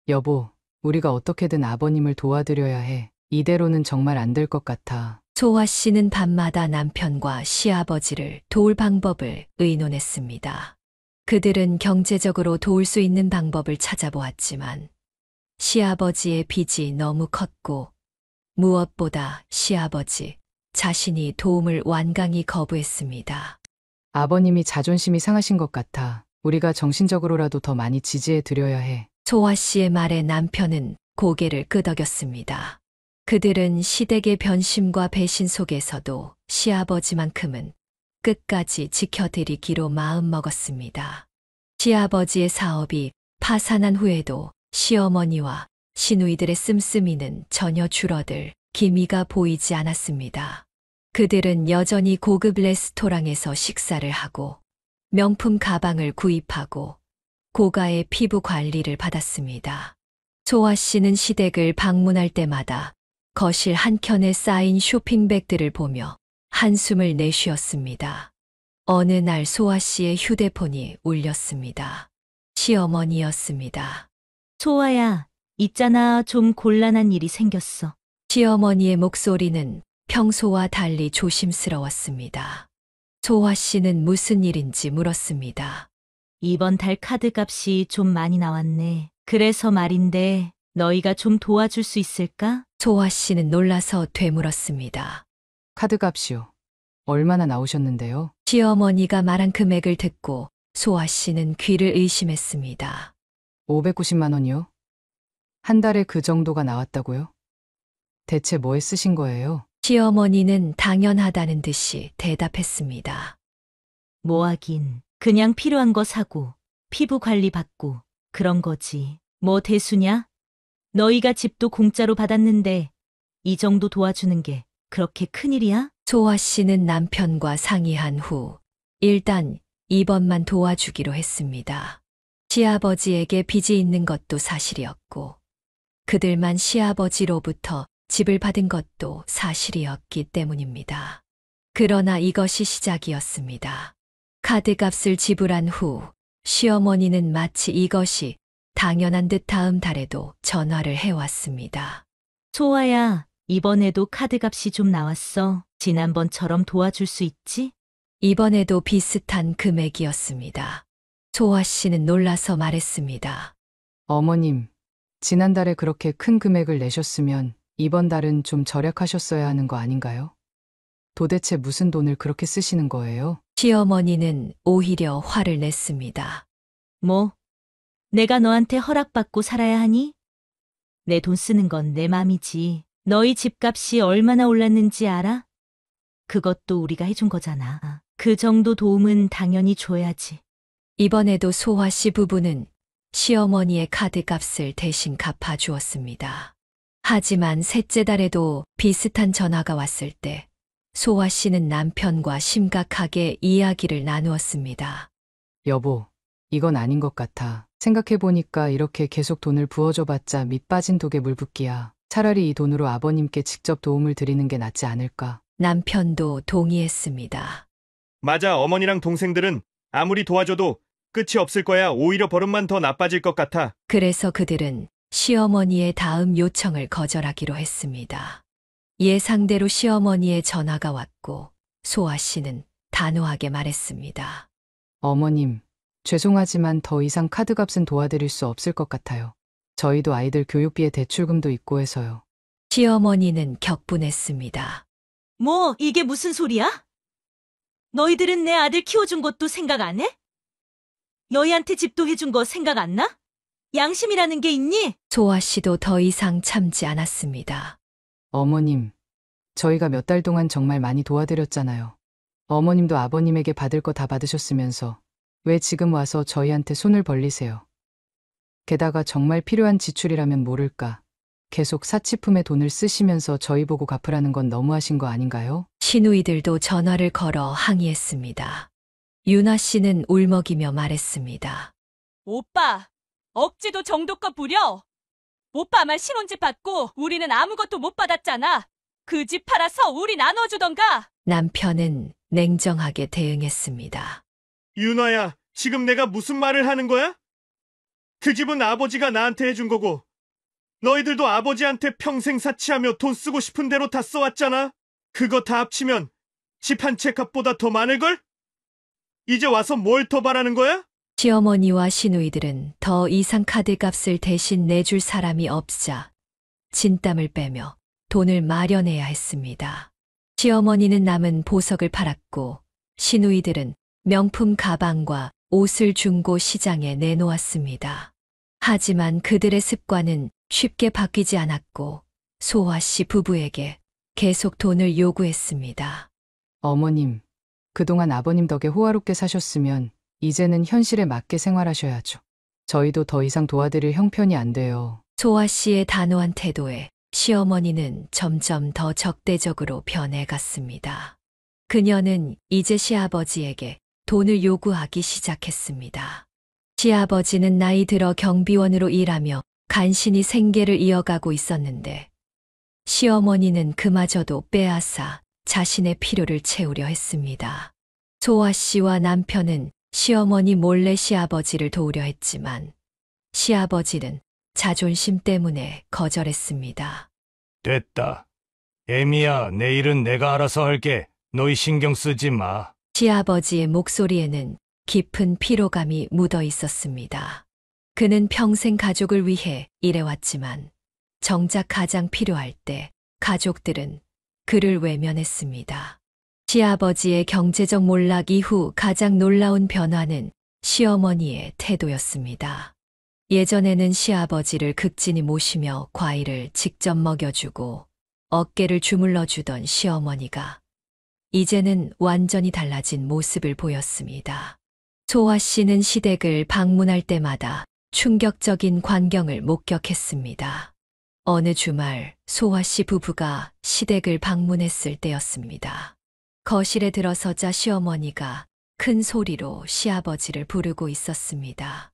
여보, 우리가 어떻게든 아버님을 도와드려야 해. 이대로는 정말 안 될 것 같아. 소화 씨는 밤마다 남편과 시아버지를 도울 방법을 의논했습니다. 그들은 경제적으로 도울 수 있는 방법을 찾아보았지만 시아버지의 빚이 너무 컸고 무엇보다 시아버지 자신이 도움을 완강히 거부했습니다. 아버님이 자존심이 상하신 것 같아. 우리가 정신적으로라도 더 많이 지지해 드려야 해. 소화 씨의 말에 남편은 고개를 끄덕였습니다. 그들은 시댁의 변심과 배신 속에서도 시아버지만큼은 끝까지 지켜드리기로 마음먹었습니다. 시아버지의 사업이 파산한 후에도 시어머니와 시누이들의 씀씀이는 전혀 줄어들 기미가 보이지 않았습니다. 그들은 여전히 고급 레스토랑에서 식사를 하고 명품 가방을 구입하고 고가의 피부 관리를 받았습니다. 소아 씨는 시댁을 방문할 때마다 거실 한켠에 쌓인 쇼핑백들을 보며 한숨을 내쉬었습니다. 어느 날 소아 씨의 휴대폰이 울렸습니다. 시어머니였습니다. 소아야, 있잖아. 좀 곤란한 일이 생겼어. 시어머니의 목소리는 평소와 달리 조심스러웠습니다. 소아 씨는 무슨 일인지 물었습니다. 이번 달 카드값이 좀 많이 나왔네. 그래서 말인데 너희가 좀 도와줄 수 있을까? 소아 씨는 놀라서 되물었습니다. 카드값이요. 얼마나 나오셨는데요? 시어머니가 말한 금액을 듣고 소아 씨는 귀를 의심했습니다. 590만 원이요? 한 달에 그 정도가 나왔다고요? 대체 뭐에 쓰신 거예요? 시어머니는 당연하다는 듯이 대답했습니다. 뭐 하긴. 그냥 필요한 거 사고 피부 관리 받고 그런 거지. 뭐 대수냐? 너희가 집도 공짜로 받았는데 이 정도 도와주는 게 그렇게 큰일이야? 소아 씨는 남편과 상의한 후 일단 이번만 도와주기로 했습니다. 시아버지에게 빚이 있는 것도 사실이었고 그들만 시아버지로부터 집을 받은 것도 사실이었기 때문입니다. 그러나 이것이 시작이었습니다. 카드값을 지불한 후 시어머니는 마치 이것이 당연한 듯 다음 달에도 전화를 해왔습니다. 소아야, 이번에도 카드값이 좀 나왔어. 지난번처럼 도와줄 수 있지? 이번에도 비슷한 금액이었습니다. 소아 씨는 놀라서 말했습니다. 어머님, 지난달에 그렇게 큰 금액을 내셨으면 이번 달은 좀 절약하셨어야 하는 거 아닌가요? 도대체 무슨 돈을 그렇게 쓰시는 거예요? 시어머니는 오히려 화를 냈습니다. 뭐? 내가 너한테 허락받고 살아야 하니? 내 돈 쓰는 건 내 맘이지. 너희 집값이 얼마나 올랐는지 알아? 그것도 우리가 해준 거잖아. 그 정도 도움은 당연히 줘야지. 이번에도 소아 씨 부부는 시어머니의 카드값을 대신 갚아주었습니다. 하지만 셋째 달에도 비슷한 전화가 왔을 때 소아 씨는 남편과 심각하게 이야기를 나누었습니다. 여보, 이건 아닌 것 같아. 생각해보니까 이렇게 계속 돈을 부어줘봤자 밑 빠진 독에 물 붓기야. 차라리 이 돈으로 아버님께 직접 도움을 드리는 게 낫지 않을까. 남편도 동의했습니다. 맞아, 어머니랑 동생들은 아무리 도와줘도 끝이 없을 거야. 오히려 버릇만 더 나빠질 것 같아. 그래서 그들은 시어머니의 다음 요청을 거절하기로 했습니다. 예상대로 시어머니의 전화가 왔고 소아 씨는 단호하게 말했습니다. 어머님, 죄송하지만 더 이상 카드값은 도와드릴 수 없을 것 같아요. 저희도 아이들 교육비에 대출금도 있고 해서요. 시어머니는 격분했습니다. 뭐, 이게 무슨 소리야? 너희들은 내 아들 키워준 것도 생각 안 해? 너희한테 집도 해준 거 생각 안 나? 양심이라는 게 있니? 소아 씨도 더 이상 참지 않았습니다. 어머님, 저희가 몇 달 동안 정말 많이 도와드렸잖아요. 어머님도 아버님에게 받을 거 다 받으셨으면서 왜 지금 와서 저희한테 손을 벌리세요? 게다가 정말 필요한 지출이라면 모를까. 계속 사치품에 돈을 쓰시면서 저희 보고 갚으라는 건 너무하신 거 아닌가요? 시누이들도 전화를 걸어 항의했습니다. 윤아 씨는 울먹이며 말했습니다. 오빠, 억지도 정도껏 부려. 오빠만 신혼집 받고 우리는 아무것도 못 받았잖아. 그 집 팔아서 우리 나눠주던가. 남편은 냉정하게 대응했습니다. 윤아야, 지금 내가 무슨 말을 하는 거야? 그 집은 아버지가 나한테 해준 거고, 너희들도 아버지한테 평생 사치하며 돈 쓰고 싶은 대로 다 써왔잖아. 그거 다 합치면 집 한 채 값보다 더 많을걸? 이제 와서 뭘 더 바라는 거야? 시어머니와 시누이들은 더 이상 카드값을 대신 내줄 사람이 없자 진땀을 빼며 돈을 마련해야 했습니다. 시어머니는 남은 보석을 팔았고 시누이들은 명품 가방과 옷을 중고 시장에 내놓았습니다. 하지만 그들의 습관은 쉽게 바뀌지 않았고 소화 씨 부부에게 계속 돈을 요구했습니다. 어머님, 그동안 아버님 덕에 호화롭게 사셨으면 이제는 현실에 맞게 생활하셔야죠. 저희도 더 이상 도와드릴 형편이 안 돼요. 소아 씨의 단호한 태도에 시어머니는 점점 더 적대적으로 변해갔습니다. 그녀는 이제 시아버지에게 돈을 요구하기 시작했습니다. 시아버지는 나이 들어 경비원으로 일하며 간신히 생계를 이어가고 있었는데 시어머니는 그마저도 빼앗아 자신의 필요를 채우려 했습니다. 소아 씨와 남편은 시어머니 몰래 시아버지를 도우려 했지만 시아버지는 자존심 때문에 거절했습니다. 됐다. 애미야, 내일은 내가 알아서 할게. 너희 신경 쓰지 마. 시아버지의 목소리에는 깊은 피로감이 묻어 있었습니다. 그는 평생 가족을 위해 일해왔지만 정작 가장 필요할 때 가족들은 그를 외면했습니다. 시아버지의 경제적 몰락 이후 가장 놀라운 변화는 시어머니의 태도였습니다. 예전에는 시아버지를 극진히 모시며 과일을 직접 먹여주고 어깨를 주물러주던 시어머니가 이제는 완전히 달라진 모습을 보였습니다. 소아 씨는 시댁을 방문할 때마다 충격적인 광경을 목격했습니다. 어느 주말 소아 씨 부부가 시댁을 방문했을 때였습니다. 거실에 들어서자 시어머니가 큰 소리로 시아버지를 부르고 있었습니다.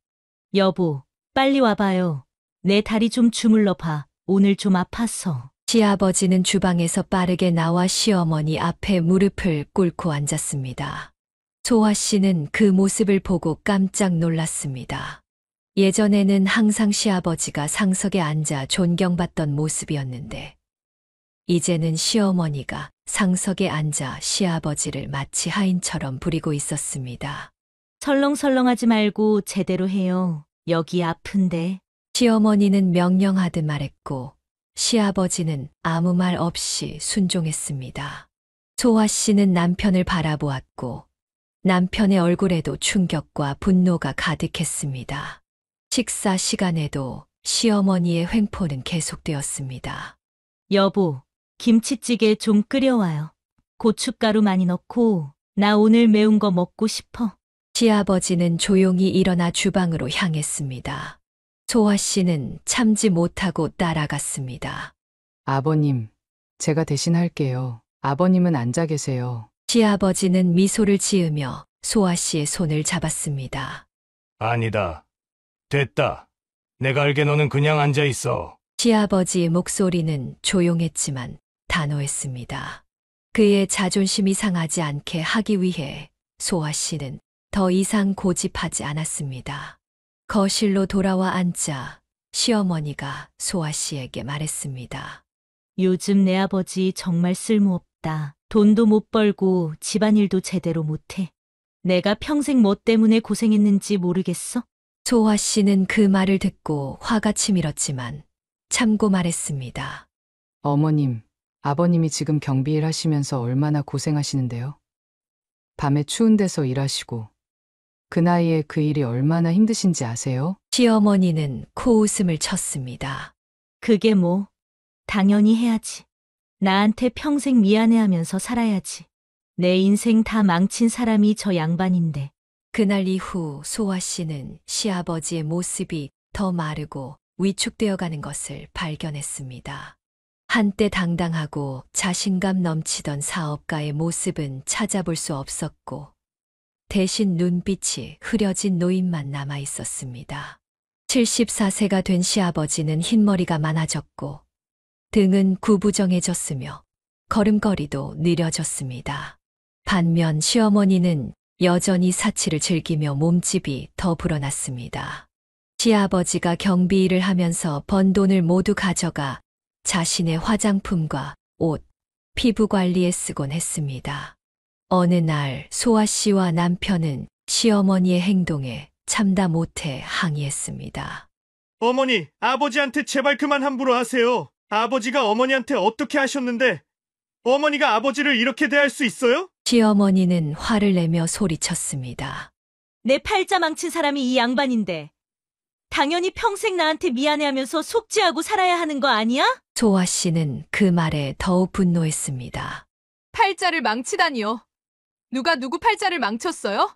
여보, 빨리 와봐요. 내 다리 좀 주물러 봐. 오늘 좀 아파서. 시아버지는 주방에서 빠르게 나와 시어머니 앞에 무릎을 꿇고 앉았습니다. 소아 씨는 그 모습을 보고 깜짝 놀랐습니다. 예전에는 항상 시아버지가 상석에 앉아 존경받던 모습이었는데 이제는 시어머니가 상석에 앉아 시아버지를 마치 하인처럼 부리고 있었습니다. 설렁설렁하지 말고 제대로 해요. 여기 아픈데. 시어머니는 명령하듯 말했고 시아버지는 아무 말 없이 순종했습니다. 소아 씨는 남편을 바라보았고 남편의 얼굴에도 충격과 분노가 가득했습니다. 식사 시간에도 시어머니의 횡포는 계속되었습니다. 여보, 김치찌개 좀 끓여와요. 고춧가루 많이 넣고 나 오늘 매운 거 먹고 싶어. 시아버지는 조용히 일어나 주방으로 향했습니다. 소아 씨는 참지 못하고 따라갔습니다. 아버님, 제가 대신 할게요. 아버님은 앉아 계세요. 시아버지는 미소를 지으며 소아 씨의 손을 잡았습니다. 아니다. 됐다. 내가 알게 너는 그냥 앉아 있어. 시아버지의 목소리는 조용했지만 단호했습니다. 그의 자존심이 상하지 않게 하기 위해 소아 씨는 더 이상 고집하지 않았습니다. 거실로 돌아와 앉자 시어머니가 소아 씨에게 말했습니다. 요즘 내 아버지 정말 쓸모없다. 돈도 못 벌고 집안일도 제대로 못해. 내가 평생 뭐 때문에 고생했는지 모르겠어? 소아 씨는 그 말을 듣고 화가 치밀었지만 참고 말했습니다. 어머님, 아버님이 지금 경비일 하시면서 얼마나 고생하시는데요? 밤에 추운 데서 일하시고 그 나이에 그 일이 얼마나 힘드신지 아세요? 시어머니는 코웃음을 쳤습니다. 그게 뭐, 당연히 해야지. 나한테 평생 미안해하면서 살아야지. 내 인생 다 망친 사람이 저 양반인데. 그날 이후 소아 씨는 시아버지의 모습이 더 마르고 위축되어 가는 것을 발견했습니다. 한때 당당하고 자신감 넘치던 사업가의 모습은 찾아볼 수 없었고, 대신 눈빛이 흐려진 노인만 남아 있었습니다. 74세가 된 시아버지는 흰머리가 많아졌고, 등은 구부정해졌으며, 걸음걸이도 느려졌습니다. 반면 시어머니는 여전히 사치를 즐기며 몸집이 더 불어났습니다. 시아버지가 경비 일을 하면서 번 돈을 모두 가져가 자신의 화장품과 옷, 피부 관리에 쓰곤 했습니다. 어느 날 소아 씨와 남편은 시어머니의 행동에 참다 못해 항의했습니다. 어머니, 아버지한테 제발 그만 함부로 하세요. 아버지가 어머니한테 어떻게 하셨는데 어머니가 아버지를 이렇게 대할 수 있어요? 시어머니는 화를 내며 소리쳤습니다. 내 팔자 망친 사람이 이 양반인데. 당연히 평생 나한테 미안해하면서 속죄하고 살아야 하는 거 아니야? 소아 씨는 그 말에 더욱 분노했습니다. 팔자를 망치다니요. 누가 누구 팔자를 망쳤어요?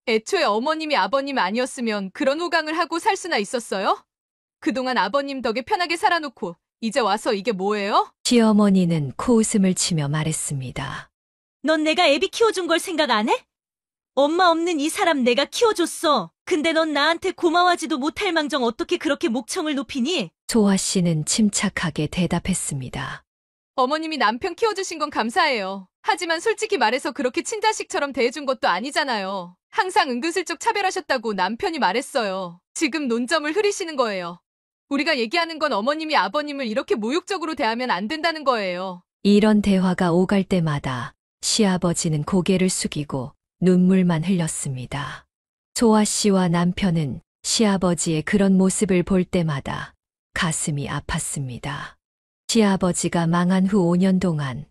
애초에 어머님이 아버님 아니었으면 그런 호강을 하고 살 수나 있었어요? 그동안 아버님 덕에 편하게 살아놓고 이제 와서 이게 뭐예요? 시어머니는 코웃음을 치며 말했습니다. 넌 내가 애비 키워준 걸 생각 안 해? 엄마 없는 이 사람 내가 키워줬어. 근데 넌 나한테 고마워하지도 못할 망정 어떻게 그렇게 목청을 높이니? 소아 씨는 침착하게 대답했습니다. 어머님이 남편 키워주신 건 감사해요. 하지만 솔직히 말해서 그렇게 친자식처럼 대해준 것도 아니잖아요. 항상 은근슬쩍 차별하셨다고 남편이 말했어요. 지금 논점을 흐리시는 거예요. 우리가 얘기하는 건 어머님이 아버님을 이렇게 모욕적으로 대하면 안 된다는 거예요. 이런 대화가 오갈 때마다 시아버지는 고개를 숙이고 눈물만 흘렸습니다. 소아 씨와 남편은 시아버지의 그런 모습을 볼 때마다 가슴이 아팠습니다. 시아버지가 망한 후 5년 동안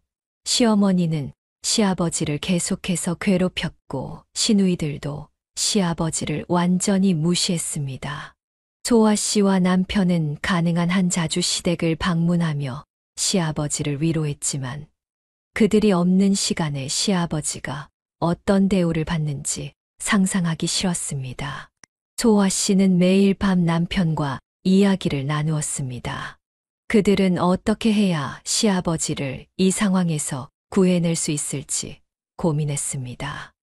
시어머니는 시아버지를 계속해서 괴롭혔고 시누이들도 시아버지를 완전히 무시했습니다. 소아 씨와 남편은 가능한 한 자주 시댁을 방문하며 시아버지를 위로했지만 그들이 없는 시간에 시아버지가 어떤 대우를 받는지 상상하기 싫었습니다. 소아 씨는 매일 밤 남편과 이야기를 나누었습니다. 그들은 어떻게 해야 시아버지를 이 상황에서 구해낼 수 있을지 고민했습니다.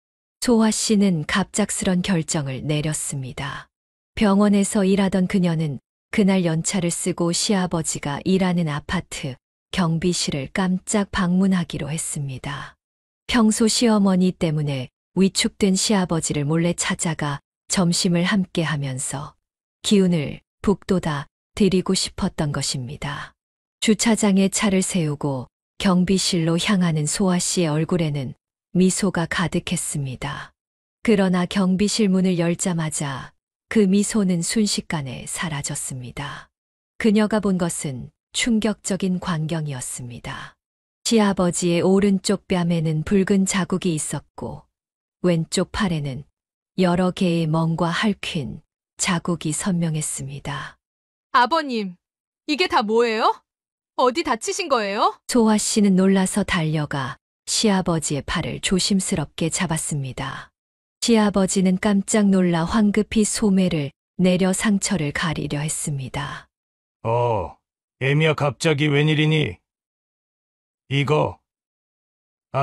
소아 씨는 갑작스런 결정을 내렸습니다. 병원에서 일하던 그녀는 그날 연차를 쓰고 시아버지가 일하는 아파트 경비실을 깜짝 방문하기로 했습니다. 평소 시어머니 때문에 위축된 시아버지를 몰래 찾아가 점심을 함께 하면서 기운을 북돋아 드리고 싶었던 것입니다. 주차장에 차를 세우고 경비실로 향하는 소아 씨의 얼굴에는 미소가 가득했습니다. 그러나 경비실 문을 열자마자 그 미소는 순식간에 사라졌습니다. 그녀가 본 것은 충격적인 광경이었습니다. 시아버지의 오른쪽 뺨에는 붉은 자국이 있었고 왼쪽 팔에는 여러 개의 멍과 핥힌 자국이 선명했습니다. 아버님, 이게 다 뭐예요? 어디 다치신 거예요? 소아 씨는 놀라서 달려가 시아버지의 팔을 조심스럽게 잡았습니다. 시아버지는 깜짝 놀라 황급히 소매를 내려 상처를 가리려 했습니다. 애미야 갑자기 웬일이니? 이거.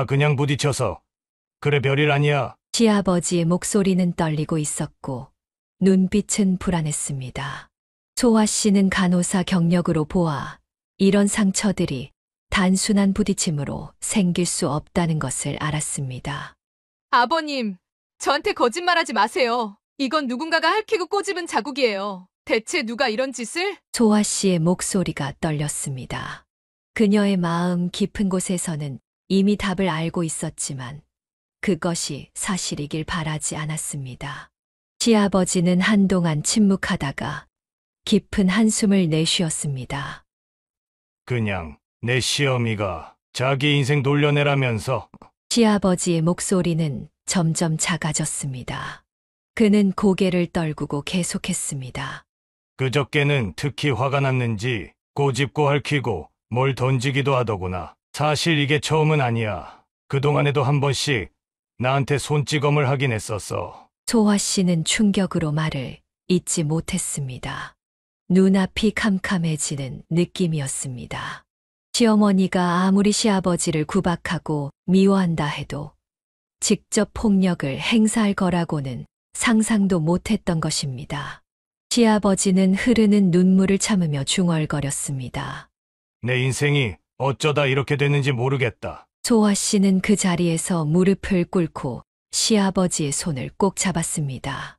그냥 부딪혀서. 그래 별일 아니야. 시아버지의 목소리는 떨리고 있었고 눈빛은 불안했습니다. 소아 씨는 간호사 경력으로 보아 이런 상처들이 단순한 부딪힘으로 생길 수 없다는 것을 알았습니다. 아버님, 저한테 거짓말하지 마세요. 이건 누군가가 핥히고 꼬집은 자국이에요. 대체 누가 이런 짓을? 소아 씨의 목소리가 떨렸습니다. 그녀의 마음 깊은 곳에서는 이미 답을 알고 있었지만 그것이 사실이길 바라지 않았습니다. 시아버지는 한동안 침묵하다가 깊은 한숨을 내쉬었습니다. 그냥 내 시어미가 자기 인생 돌려내라면서. 시아버지의 목소리는 점점 작아졌습니다. 그는 고개를 떨구고 계속했습니다. 그저께는 특히 화가 났는지 꼬집고 핥히고 뭘 던지기도 하더구나. 사실 이게 처음은 아니야. 그동안에도 한 번씩 나한테 손찌검을 하긴 했었어. 소아 씨는 충격으로 말을 잇지 못했습니다. 눈앞이 캄캄해지는 느낌이었습니다. 시어머니가 아무리 시아버지를 구박하고 미워한다 해도 직접 폭력을 행사할 거라고는 상상도 못했던 것입니다. 시아버지는 흐르는 눈물을 참으며 중얼거렸습니다. 내 인생이 어쩌다 이렇게 됐는지 모르겠다. 소아 씨는 그 자리에서 무릎을 꿇고 시아버지의 손을 꼭 잡았습니다.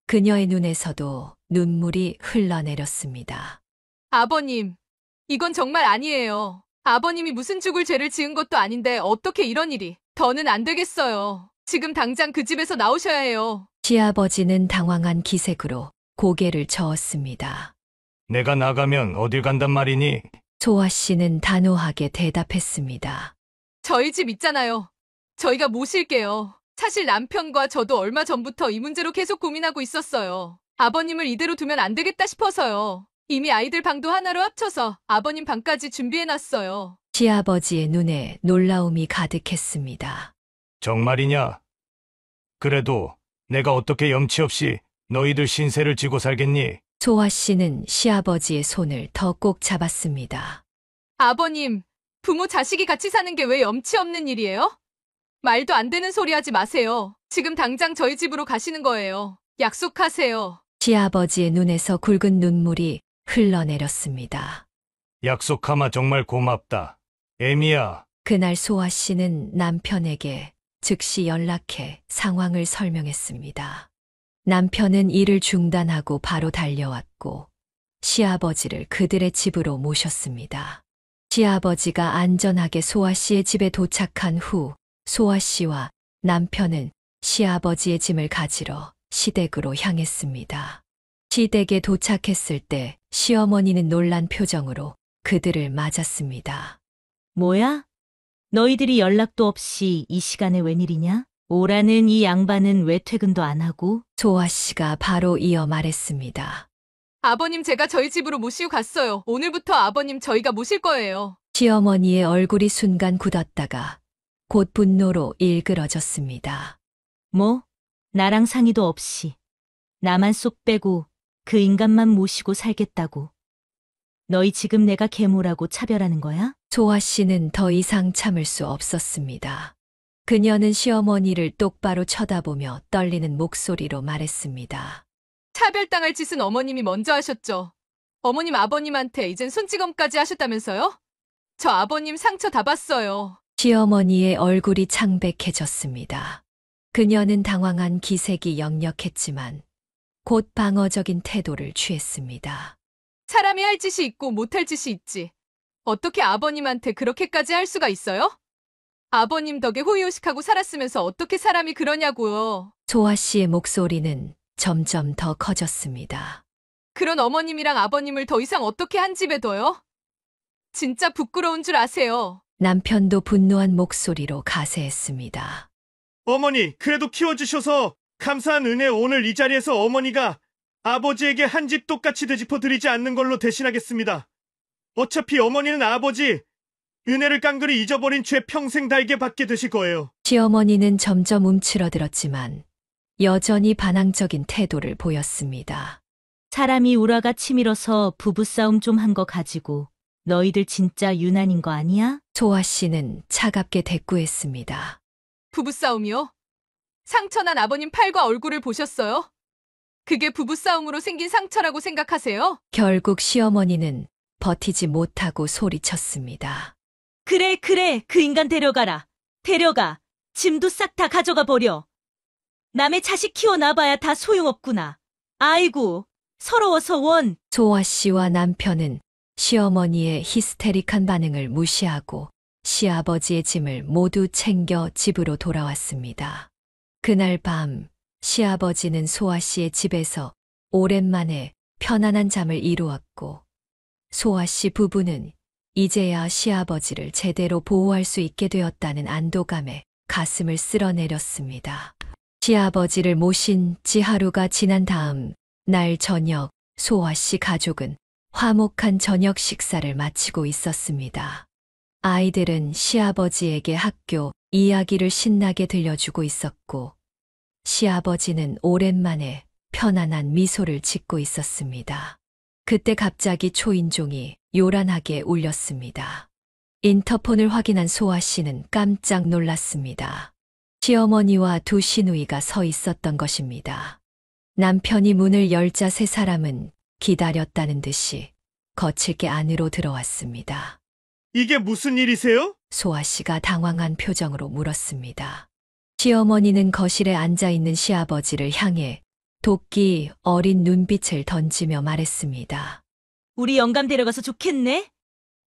그녀의 눈에서도 눈물이 흘러내렸습니다. 아버님, 이건 정말 아니에요. 아버님이 무슨 죽을 죄를 지은 것도 아닌데 어떻게 이런 일이. 더는 안 되겠어요. 지금 당장 그 집에서 나오셔야 해요. 시아버지는 당황한 기색으로 고개를 저었습니다. 내가 나가면 어딜 간단 말이니? 소아 씨는 단호하게 대답했습니다. 저희 집 있잖아요. 저희가 모실게요. 사실 남편과 저도 얼마 전부터 이 문제로 계속 고민하고 있었어요. 아버님을 이대로 두면 안 되겠다 싶어서요. 이미 아이들 방도 하나로 합쳐서 아버님 방까지 준비해놨어요. 시아버지의 눈에 놀라움이 가득했습니다. 정말이냐? 그래도 내가 어떻게 염치 없이 너희들 신세를 지고 살겠니? 소아 씨는 시아버지의 손을 더 꼭 잡았습니다. 아버님, 부모 자식이 같이 사는 게 왜 염치 없는 일이에요? 말도 안 되는 소리 하지 마세요. 지금 당장 저희 집으로 가시는 거예요. 약속하세요. 시아버지의 눈에서 굵은 눈물이 흘러내렸습니다. 약속하마 정말 고맙다. 애미야. 그날 소아 씨는 남편에게 즉시 연락해 상황을 설명했습니다. 남편은 일을 중단하고 바로 달려왔고 시아버지를 그들의 집으로 모셨습니다. 시아버지가 안전하게 소아 씨의 집에 도착한 후 소아 씨와 남편은 시아버지의 짐을 가지러 시댁으로 향했습니다. 시댁에 도착했을 때 시어머니는 놀란 표정으로 그들을 맞았습니다. 뭐야? 너희들이 연락도 없이 이 시간에 웬일이냐? 오라는 이 양반은 왜 퇴근도 안 하고? 소아 씨가 바로 이어 말했습니다. 아버님 제가 저희 집으로 모시고 갔어요. 오늘부터 아버님 저희가 모실 거예요. 시어머니의 얼굴이 순간 굳었다가 곧 분노로 일그러졌습니다. 뭐? 나랑 상의도 없이 나만 쏙 빼고 그 인간만 모시고 살겠다고. 너희 지금 내가 계모라고 차별하는 거야? 소아 씨는 더 이상 참을 수 없었습니다. 그녀는 시어머니를 똑바로 쳐다보며 떨리는 목소리로 말했습니다. 차별당할 짓은 어머님이 먼저 하셨죠. 어머님 아버님한테 이젠 손찌검까지 하셨다면서요? 저 아버님 상처 다 봤어요. 시어머니의 얼굴이 창백해졌습니다. 그녀는 당황한 기색이 역력했지만 곧 방어적인 태도를 취했습니다. 사람이 할 짓이 있고 못할 짓이 있지. 어떻게 아버님한테 그렇게까지 할 수가 있어요? 아버님 덕에 호의호식하고 살았으면서 어떻게 사람이 그러냐고요. 소아 씨의 목소리는 점점 더 커졌습니다. 그런 어머님이랑 아버님을 더 이상 어떻게 한 집에 둬요? 진짜 부끄러운 줄 아세요. 남편도 분노한 목소리로 가세했습니다. 어머니, 그래도 키워주셔서 감사한 은혜 오늘 이 자리에서 어머니가 아버지에게 한 집 똑같이 되짚어 드리지 않는 걸로 대신하겠습니다. 어차피 어머니는 아버지 은혜를 깡그리 잊어버린 죄 평생 달게 받게 되실 거예요. 시어머니는 점점 움츠러들었지만 여전히 반항적인 태도를 보였습니다. 사람이 우라가 치밀어서 부부싸움 좀 한 거 가지고 너희들 진짜 유난인 거 아니야? 소아 씨는 차갑게 대꾸했습니다. 부부싸움이요? 상처난 아버님 팔과 얼굴을 보셨어요? 그게 부부싸움으로 생긴 상처라고 생각하세요? 결국 시어머니는 버티지 못하고 소리쳤습니다. 그래, 그 인간 데려가라. 데려가. 짐도 싹 다 가져가 버려. 남의 자식 키워놔봐야 다 소용없구나. 아이고, 서러워서 원. 소아 씨와 남편은 시어머니의 히스테릭한 반응을 무시하고 시아버지의 짐을 모두 챙겨 집으로 돌아왔습니다. 그날 밤 시아버지는 소아 씨의 집에서 오랜만에 편안한 잠을 이루었고 소아 씨 부부는 이제야 시아버지를 제대로 보호할 수 있게 되었다는 안도감에 가슴을 쓸어내렸습니다. 시아버지를 모신 지 하루가 지난 다음 날 저녁 소아 씨 가족은 화목한 저녁 식사를 마치고 있었습니다. 아이들은 시아버지에게 학교 이야기를 신나게 들려주고 있었고, 시아버지는 오랜만에 편안한 미소를 짓고 있었습니다. 그때 갑자기 초인종이 요란하게 울렸습니다. 인터폰을 확인한 소아 씨는 깜짝 놀랐습니다. 시어머니와 두 시누이가 서 있었던 것입니다. 남편이 문을 열자 세 사람은 기다렸다는 듯이 거칠게 안으로 들어왔습니다. 이게 무슨 일이세요? 소아 씨가 당황한 표정으로 물었습니다. 시어머니는 거실에 앉아 있는 시아버지를 향해 도끼 어린 눈빛을 던지며 말했습니다. 우리 영감 데려가서 좋겠네?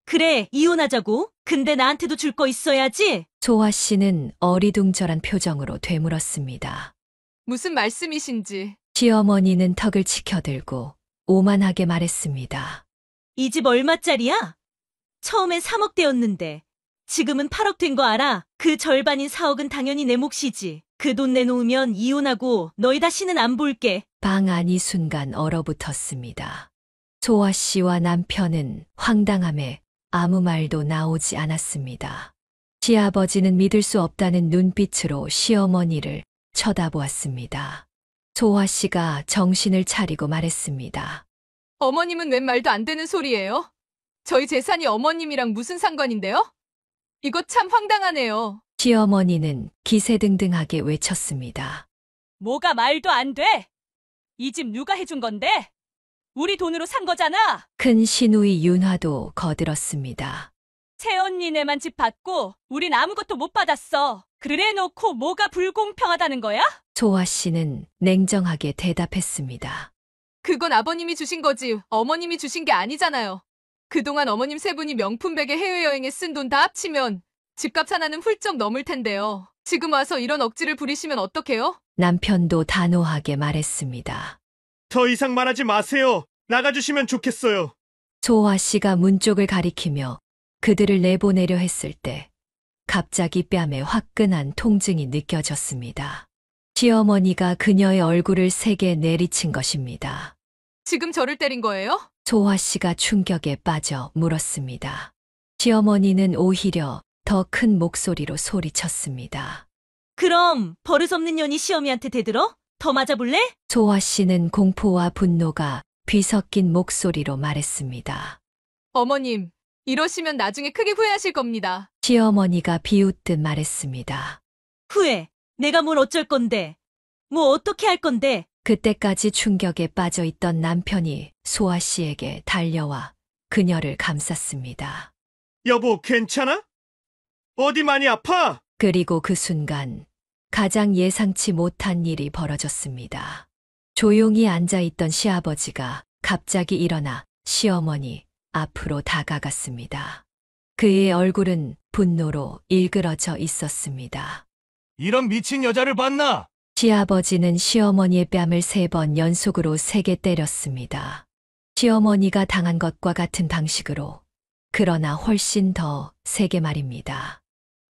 그래, 이혼하자고. 근데 나한테도 줄 거 있어야지. 소아 씨는 어리둥절한 표정으로 되물었습니다. 무슨 말씀이신지. 시어머니는 턱을 치켜들고 오만하게 말했습니다. 이 집 얼마짜리야? 처음엔 3억대였는데 지금은 8억 된 거 알아? 그 절반인 4억은 당연히 내 몫이지. 그 돈 내놓으면 이혼하고 너희 다시는 안 볼게. 방 안이 순간 얼어붙었습니다. 소아 씨와 남편은 황당함에 아무 말도 나오지 않았습니다. 시아버지는 믿을 수 없다는 눈빛으로 시어머니를 쳐다보았습니다. 소아 씨가 정신을 차리고 말했습니다. 어머님은 웬 말도 안 되는 소리예요? 저희 재산이 어머님이랑 무슨 상관인데요? 이거 참 황당하네요. 시어머니는 기세등등하게 외쳤습니다. 뭐가 말도 안 돼? 이 집 누가 해준 건데? 우리 돈으로 산 거잖아. 큰 시누이 윤화도 거들었습니다. 새언니네만 집 받고 우린 아무것도 못 받았어. 그래 놓고 뭐가 불공평하다는 거야? 소아 씨는 냉정하게 대답했습니다. 그건 아버님이 주신 거지 어머님이 주신 게 아니잖아요. 그동안 어머님 세 분이 명품백에 해외여행에 쓴 돈 다 합치면 집값 하나는 훌쩍 넘을 텐데요. 지금 와서 이런 억지를 부리시면 어떡해요? 남편도 단호하게 말했습니다. 더 이상 말하지 마세요. 나가주시면 좋겠어요. 소아 씨가 문 쪽을 가리키며 그들을 내보내려 했을 때 갑자기 뺨에 화끈한 통증이 느껴졌습니다. 시어머니가 그녀의 얼굴을 세게 내리친 것입니다. 지금 저를 때린 거예요? 소아 씨가 충격에 빠져 물었습니다. 시어머니는 오히려 더 큰 목소리로 소리쳤습니다. 그럼 버릇없는 년이 시어미한테 대들어? 더 맞아볼래? 소아 씨는 공포와 분노가 뒤섞인 목소리로 말했습니다. 어머님, 이러시면 나중에 크게 후회하실 겁니다. 시어머니가 비웃듯 말했습니다. 후회. 내가 뭘 어쩔 건데. 뭐 어떻게 할 건데. 그때까지 충격에 빠져 있던 남편이 소아 씨에게 달려와 그녀를 감쌌습니다. 여보, 괜찮아? 어디 많이 아파? 그리고 그 순간 가장 예상치 못한 일이 벌어졌습니다. 조용히 앉아있던 시아버지가 갑자기 일어나 시어머니 앞으로 다가갔습니다. 그의 얼굴은 분노로 일그러져 있었습니다. 이런 미친 여자를 봤나? 시아버지는 시어머니의 뺨을 3번 연속으로 세게 때렸습니다. 시어머니가 당한 것과 같은 방식으로, 그러나 훨씬 더 세게 말입니다.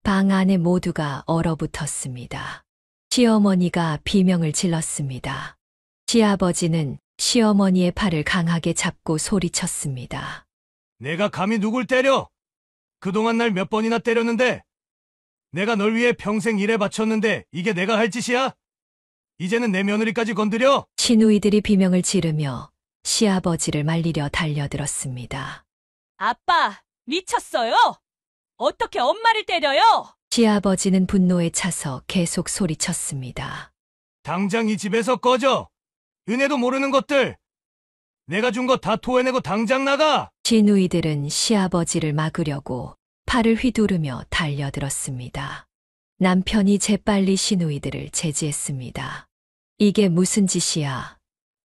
방 안에 모두가 얼어붙었습니다. 시어머니가 비명을 질렀습니다. 시아버지는 시어머니의 팔을 강하게 잡고 소리쳤습니다. 내가 감히 누굴 때려? 그동안 날 몇 번이나 때렸는데? 내가 널 위해 평생 일해 바쳤는데 이게 내가 할 짓이야? 이제는 내 며느리까지 건드려? 시누이들이 비명을 지르며 시아버지를 말리려 달려들었습니다. 아빠, 미쳤어요? 어떻게 엄마를 때려요? 시아버지는 분노에 차서 계속 소리쳤습니다. 당장 이 집에서 꺼져! 은혜도 모르는 것들! 내가 준 거 다 토해내고 당장 나가! 시누이들은 시아버지를 막으려고 팔을 휘두르며 달려들었습니다. 남편이 재빨리 시누이들을 제지했습니다. 이게 무슨 짓이야.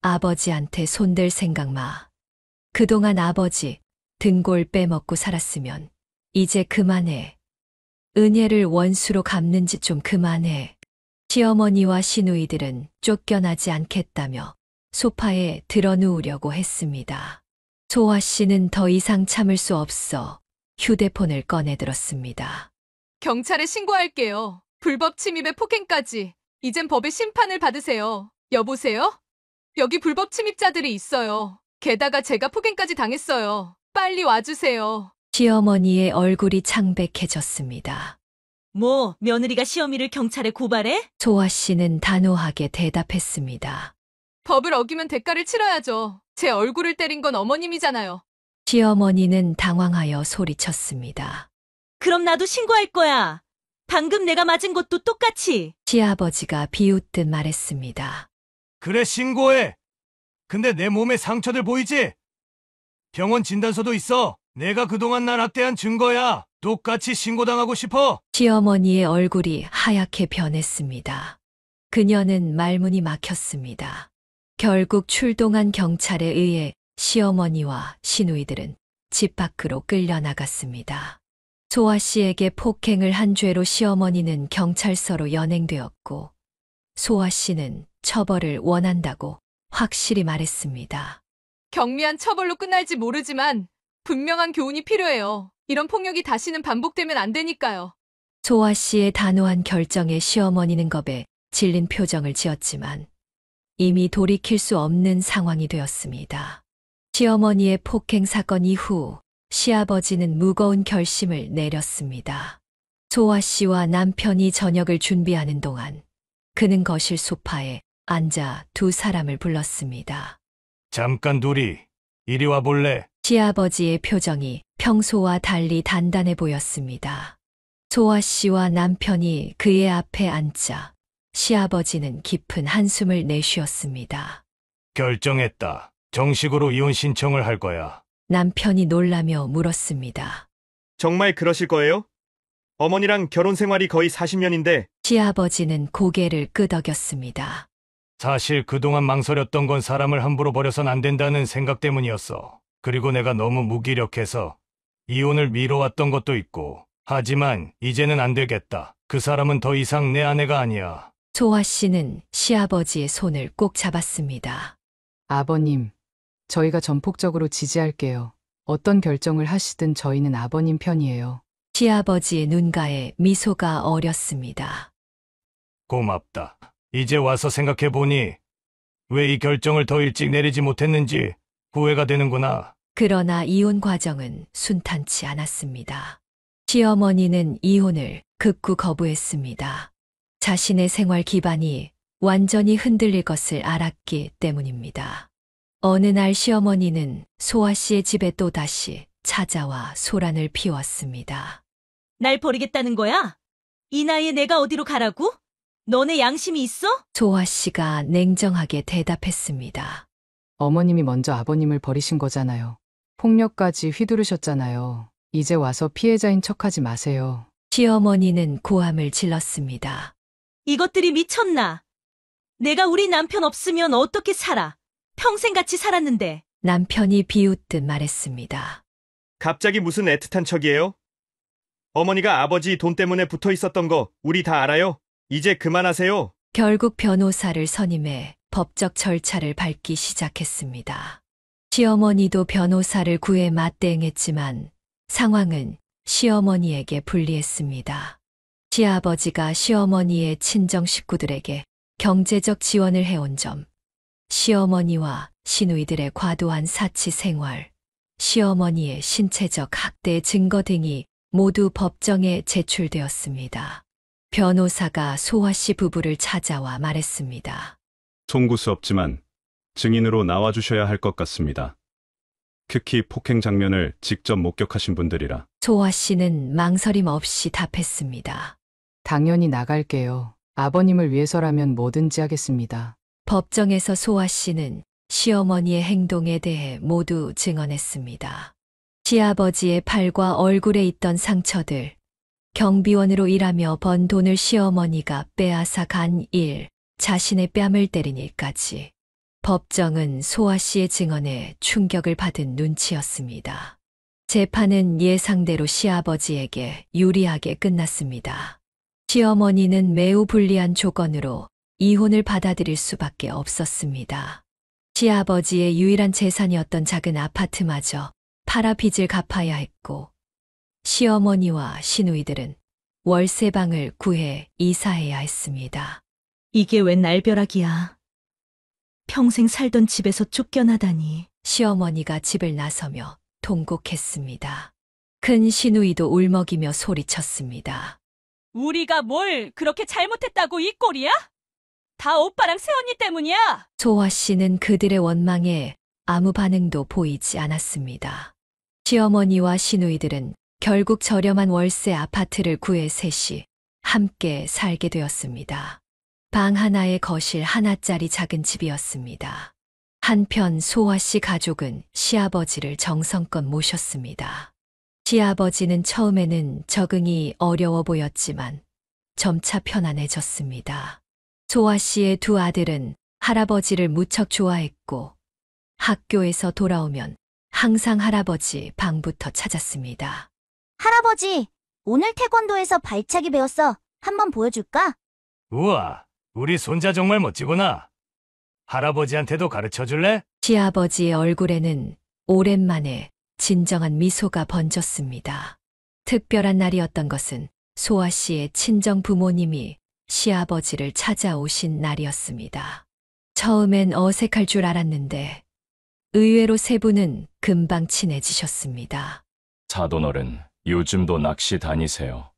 아버지한테 손댈 생각 마. 그동안 아버지 등골 빼먹고 살았으면 이제 그만해. 은혜를 원수로 갚는 짓 좀 그만해. 시어머니와 시누이들은 쫓겨나지 않겠다며 소파에 드러누우려고 했습니다. 소아 씨는 더 이상 참을 수 없어 휴대폰을 꺼내들었습니다. 경찰에 신고할게요. 불법 침입에 폭행까지. 이젠 법의 심판을 받으세요. 여보세요? 여기 불법 침입자들이 있어요. 게다가 제가 폭행까지 당했어요. 빨리 와주세요. 시어머니의 얼굴이 창백해졌습니다. 뭐, 며느리가 시어미를 경찰에 고발해? 소아 씨는 단호하게 대답했습니다. 법을 어기면 대가를 치러야죠. 제 얼굴을 때린 건 어머님이잖아요. 시어머니는 당황하여 소리쳤습니다. 그럼 나도 신고할 거야. 방금 내가 맞은 것도 똑같이. 시아버지가 비웃듯 말했습니다. 그래, 신고해. 근데 내 몸에 상처들 보이지? 병원 진단서도 있어. 내가 그동안 날 학대한 증거야. 똑같이 신고당하고 싶어. 시어머니의 얼굴이 하얗게 변했습니다. 그녀는 말문이 막혔습니다. 결국 출동한 경찰에 의해 시어머니와 시누이들은 집 밖으로 끌려나갔습니다. 소아 씨에게 폭행을 한 죄로 시어머니는 경찰서로 연행되었고, 소아 씨는 처벌을 원한다고 확실히 말했습니다. 경미한 처벌로 끝날지 모르지만 분명한 교훈이 필요해요. 이런 폭력이 다시는 반복되면 안 되니까요. 소아 씨의 단호한 결정에 시어머니는 겁에 질린 표정을 지었지만 이미 돌이킬 수 없는 상황이 되었습니다. 시어머니의 폭행 사건 이후 시아버지는 무거운 결심을 내렸습니다. 소아 씨와 남편이 저녁을 준비하는 동안 그는 거실 소파에 앉아 두 사람을 불렀습니다. 잠깐 둘이 이리 와 볼래? 시아버지의 표정이 평소와 달리 단단해 보였습니다. 소아 씨와 남편이 그의 앞에 앉자 시아버지는 깊은 한숨을 내쉬었습니다. 결정했다. 정식으로 이혼 신청을 할 거야. 남편이 놀라며 물었습니다. 정말 그러실 거예요? 어머니랑 결혼 생활이 거의 40년인데 시아버지는 고개를 끄덕였습니다. 사실 그동안 망설였던 건 사람을 함부로 버려선 안 된다는 생각 때문이었어. 그리고 내가 너무 무기력해서 이혼을 미뤄왔던 것도 있고. 하지만 이제는 안 되겠다. 그 사람은 더 이상 내 아내가 아니야. 소아 씨는 시아버지의 손을 꼭 잡았습니다. 아버님, 저희가 전폭적으로 지지할게요. 어떤 결정을 하시든 저희는 아버님 편이에요. 시아버지의 눈가에 미소가 어렸습니다. 고맙다. 이제 와서 생각해보니 왜 이 결정을 더 일찍 내리지 못했는지 후회가 되는구나. 그러나 이혼 과정은 순탄치 않았습니다. 시어머니는 이혼을 극구 거부했습니다. 자신의 생활 기반이 완전히 흔들릴 것을 알았기 때문입니다. 어느 날 시어머니는 소아 씨의 집에 또다시 찾아와 소란을 피웠습니다. 날 버리겠다는 거야? 이 나이에 내가 어디로 가라고? 너네 양심이 있어? 소아 씨가 냉정하게 대답했습니다. 어머님이 먼저 아버님을 버리신 거잖아요. 폭력까지 휘두르셨잖아요. 이제 와서 피해자인 척하지 마세요. 시어머니는 고함을 질렀습니다. 이것들이 미쳤나? 내가 우리 남편 없으면 어떻게 살아? 평생 같이 살았는데. 남편이 비웃듯 말했습니다. 갑자기 무슨 애틋한 척이에요? 어머니가 아버지 돈 때문에 붙어 있었던 거 우리 다 알아요. 이제 그만하세요. 결국 변호사를 선임해 법적 절차를 밟기 시작했습니다. 시어머니도 변호사를 구해 맞대응했지만 상황은 시어머니에게 불리했습니다. 시아버지가 시어머니의 친정 식구들에게 경제적 지원을 해온 점, 시어머니와 시누이들의 과도한 사치 생활, 시어머니의 신체적 학대 증거 등이 모두 법정에 제출되었습니다. 변호사가 소아 씨 부부를 찾아와 말했습니다. 송구스럽지만 증인으로 나와주셔야 할 것 같습니다. 특히 폭행 장면을 직접 목격하신 분들이라. 소아 씨는 망설임 없이 답했습니다. 당연히 나갈게요. 아버님을 위해서라면 뭐든지 하겠습니다. 법정에서 소아 씨는 시어머니의 행동에 대해 모두 증언했습니다. 시아버지의 팔과 얼굴에 있던 상처들, 경비원으로 일하며 번 돈을 시어머니가 빼앗아 간 일, 자신의 뺨을 때린 일까지. 법정은 소아 씨의 증언에 충격을 받은 눈치였습니다. 재판은 예상대로 시아버지에게 유리하게 끝났습니다. 시어머니는 매우 불리한 조건으로 이혼을 받아들일 수밖에 없었습니다. 시아버지의 유일한 재산이었던 작은 아파트마저 팔아 빚을 갚아야 했고, 시어머니와 시누이들은 월세방을 구해 이사해야 했습니다. 이게 웬 날벼락이야. 평생 살던 집에서 쫓겨나다니. 시어머니가 집을 나서며 통곡했습니다. 큰 시누이도 울먹이며 소리쳤습니다. 우리가 뭘 그렇게 잘못했다고 이 꼴이야? 다 오빠랑 새언니 때문이야. 소아 씨는 그들의 원망에 아무 반응도 보이지 않았습니다. 시어머니와 시누이들은 결국 저렴한 월세 아파트를 구해 셋이 함께 살게 되었습니다. 방 하나에 거실 하나짜리 작은 집이었습니다. 한편 소아 씨 가족은 시아버지를 정성껏 모셨습니다. 시아버지는 처음에는 적응이 어려워 보였지만 점차 편안해졌습니다. 소아 씨의 두 아들은 할아버지를 무척 좋아했고 학교에서 돌아오면 항상 할아버지 방부터 찾았습니다. 할아버지, 오늘 태권도에서 발차기 배웠어. 한번 보여줄까? 우와, 우리 손자 정말 멋지구나. 할아버지한테도 가르쳐 줄래? 시아버지의 얼굴에는 오랜만에 진정한 미소가 번졌습니다. 특별한 날이었던 것은 소아 씨의 친정 부모님이 시아버지를 찾아오신 날이었습니다. 처음엔 어색할 줄 알았는데 의외로 세 분은 금방 친해지셨습니다. 사돈어른, 요즘도 낚시 다니세요?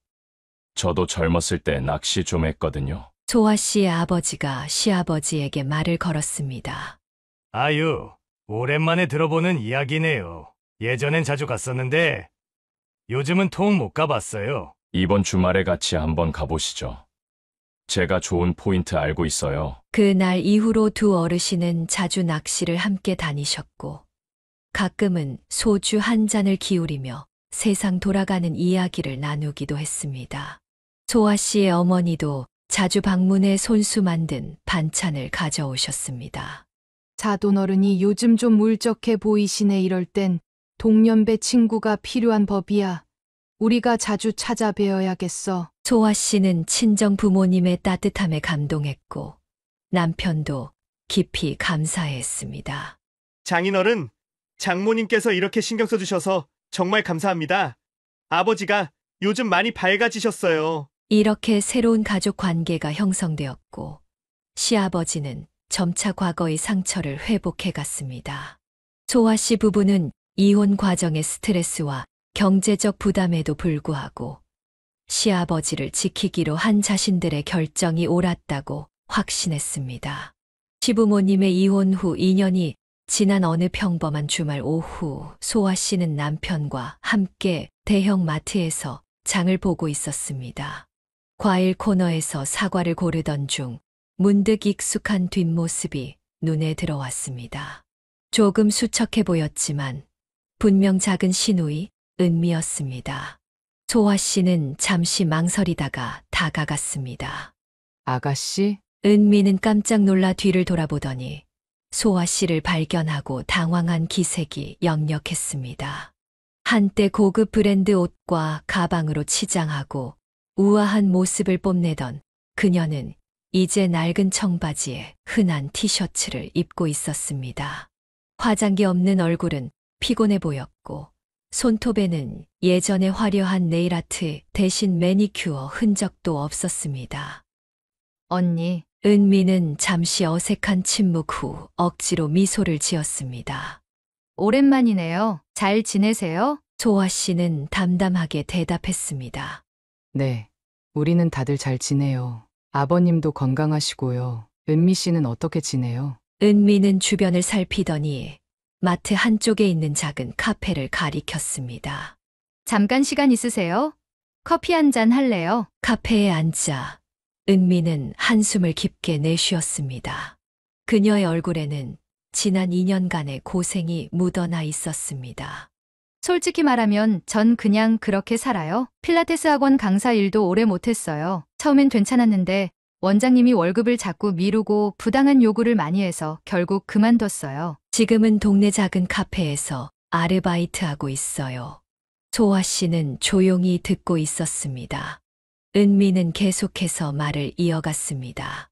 저도 젊었을 때 낚시 좀 했거든요. 소아 씨의 아버지가 시아버지에게 말을 걸었습니다. 아유, 오랜만에 들어보는 이야기네요. 예전엔 자주 갔었는데 요즘은 통 못 가봤어요. 이번 주말에 같이 한번 가보시죠. 제가 좋은 포인트 알고 있어요. 그날 이후로 두 어르신은 자주 낚시를 함께 다니셨고 가끔은 소주 한 잔을 기울이며 세상 돌아가는 이야기를 나누기도 했습니다. 소아 씨의 어머니도 자주 방문해 손수 만든 반찬을 가져오셨습니다. 사돈어른이 요즘 좀 울적해 보이시네. 이럴 땐 동년배 친구가 필요한 법이야. 우리가 자주 찾아뵈어야겠어. 소아 씨는 친정 부모님의 따뜻함에 감동했고 남편도 깊이 감사했습니다. 장인어른, 장모님께서 이렇게 신경 써주셔서 정말 감사합니다. 아버지가 요즘 많이 밝아지셨어요. 이렇게 새로운 가족 관계가 형성되었고 시아버지는 점차 과거의 상처를 회복해 갔습니다. 소아 씨 부부는 이혼 과정의 스트레스와 경제적 부담에도 불구하고 시아버지를 지키기로 한 자신들의 결정이 옳았다고 확신했습니다. 시부모님의 이혼 후 2년이 지난 어느 평범한 주말 오후 소아 씨는 남편과 함께 대형 마트에서 장을 보고 있었습니다. 과일 코너에서 사과를 고르던 중 문득 익숙한 뒷모습이 눈에 들어왔습니다. 조금 수척해 보였지만 분명 작은 시누이 은미였습니다. 소아 씨는 잠시 망설이다가 다가갔습니다. 아가씨? 은미는 깜짝 놀라 뒤를 돌아보더니 소아 씨를 발견하고 당황한 기색이 역력했습니다. 한때 고급 브랜드 옷과 가방으로 치장하고 우아한 모습을 뽐내던 그녀는 이제 낡은 청바지에 흔한 티셔츠를 입고 있었습니다. 화장기 없는 얼굴은 피곤해 보였고 손톱에는 예전의 화려한 네일아트 대신 매니큐어 흔적도 없었습니다. 언니, 은미는 잠시 어색한 침묵 후 억지로 미소를 지었습니다. 오랜만이네요. 잘 지내세요? 소아 씨는 담담하게 대답했습니다. 네, 우리는 다들 잘 지내요. 아버님도 건강하시고요. 은미 씨는 어떻게 지내요? 은미는 주변을 살피더니 마트 한쪽에 있는 작은 카페를 가리켰습니다. 잠깐 시간 있으세요? 커피 한 잔 할래요? 카페에 앉자 은미는 한숨을 깊게 내쉬었습니다. 그녀의 얼굴에는 지난 2년간의 고생이 묻어나 있었습니다. 솔직히 말하면 전 그냥 그렇게 살아요. 필라테스 학원 강사 일도 오래 못했어요. 처음엔 괜찮았는데 원장님이 월급을 자꾸 미루고 부당한 요구를 많이 해서 결국 그만뒀어요. 지금은 동네 작은 카페에서 아르바이트하고 있어요. 소아 씨는 조용히 듣고 있었습니다. 은미는 계속해서 말을 이어갔습니다.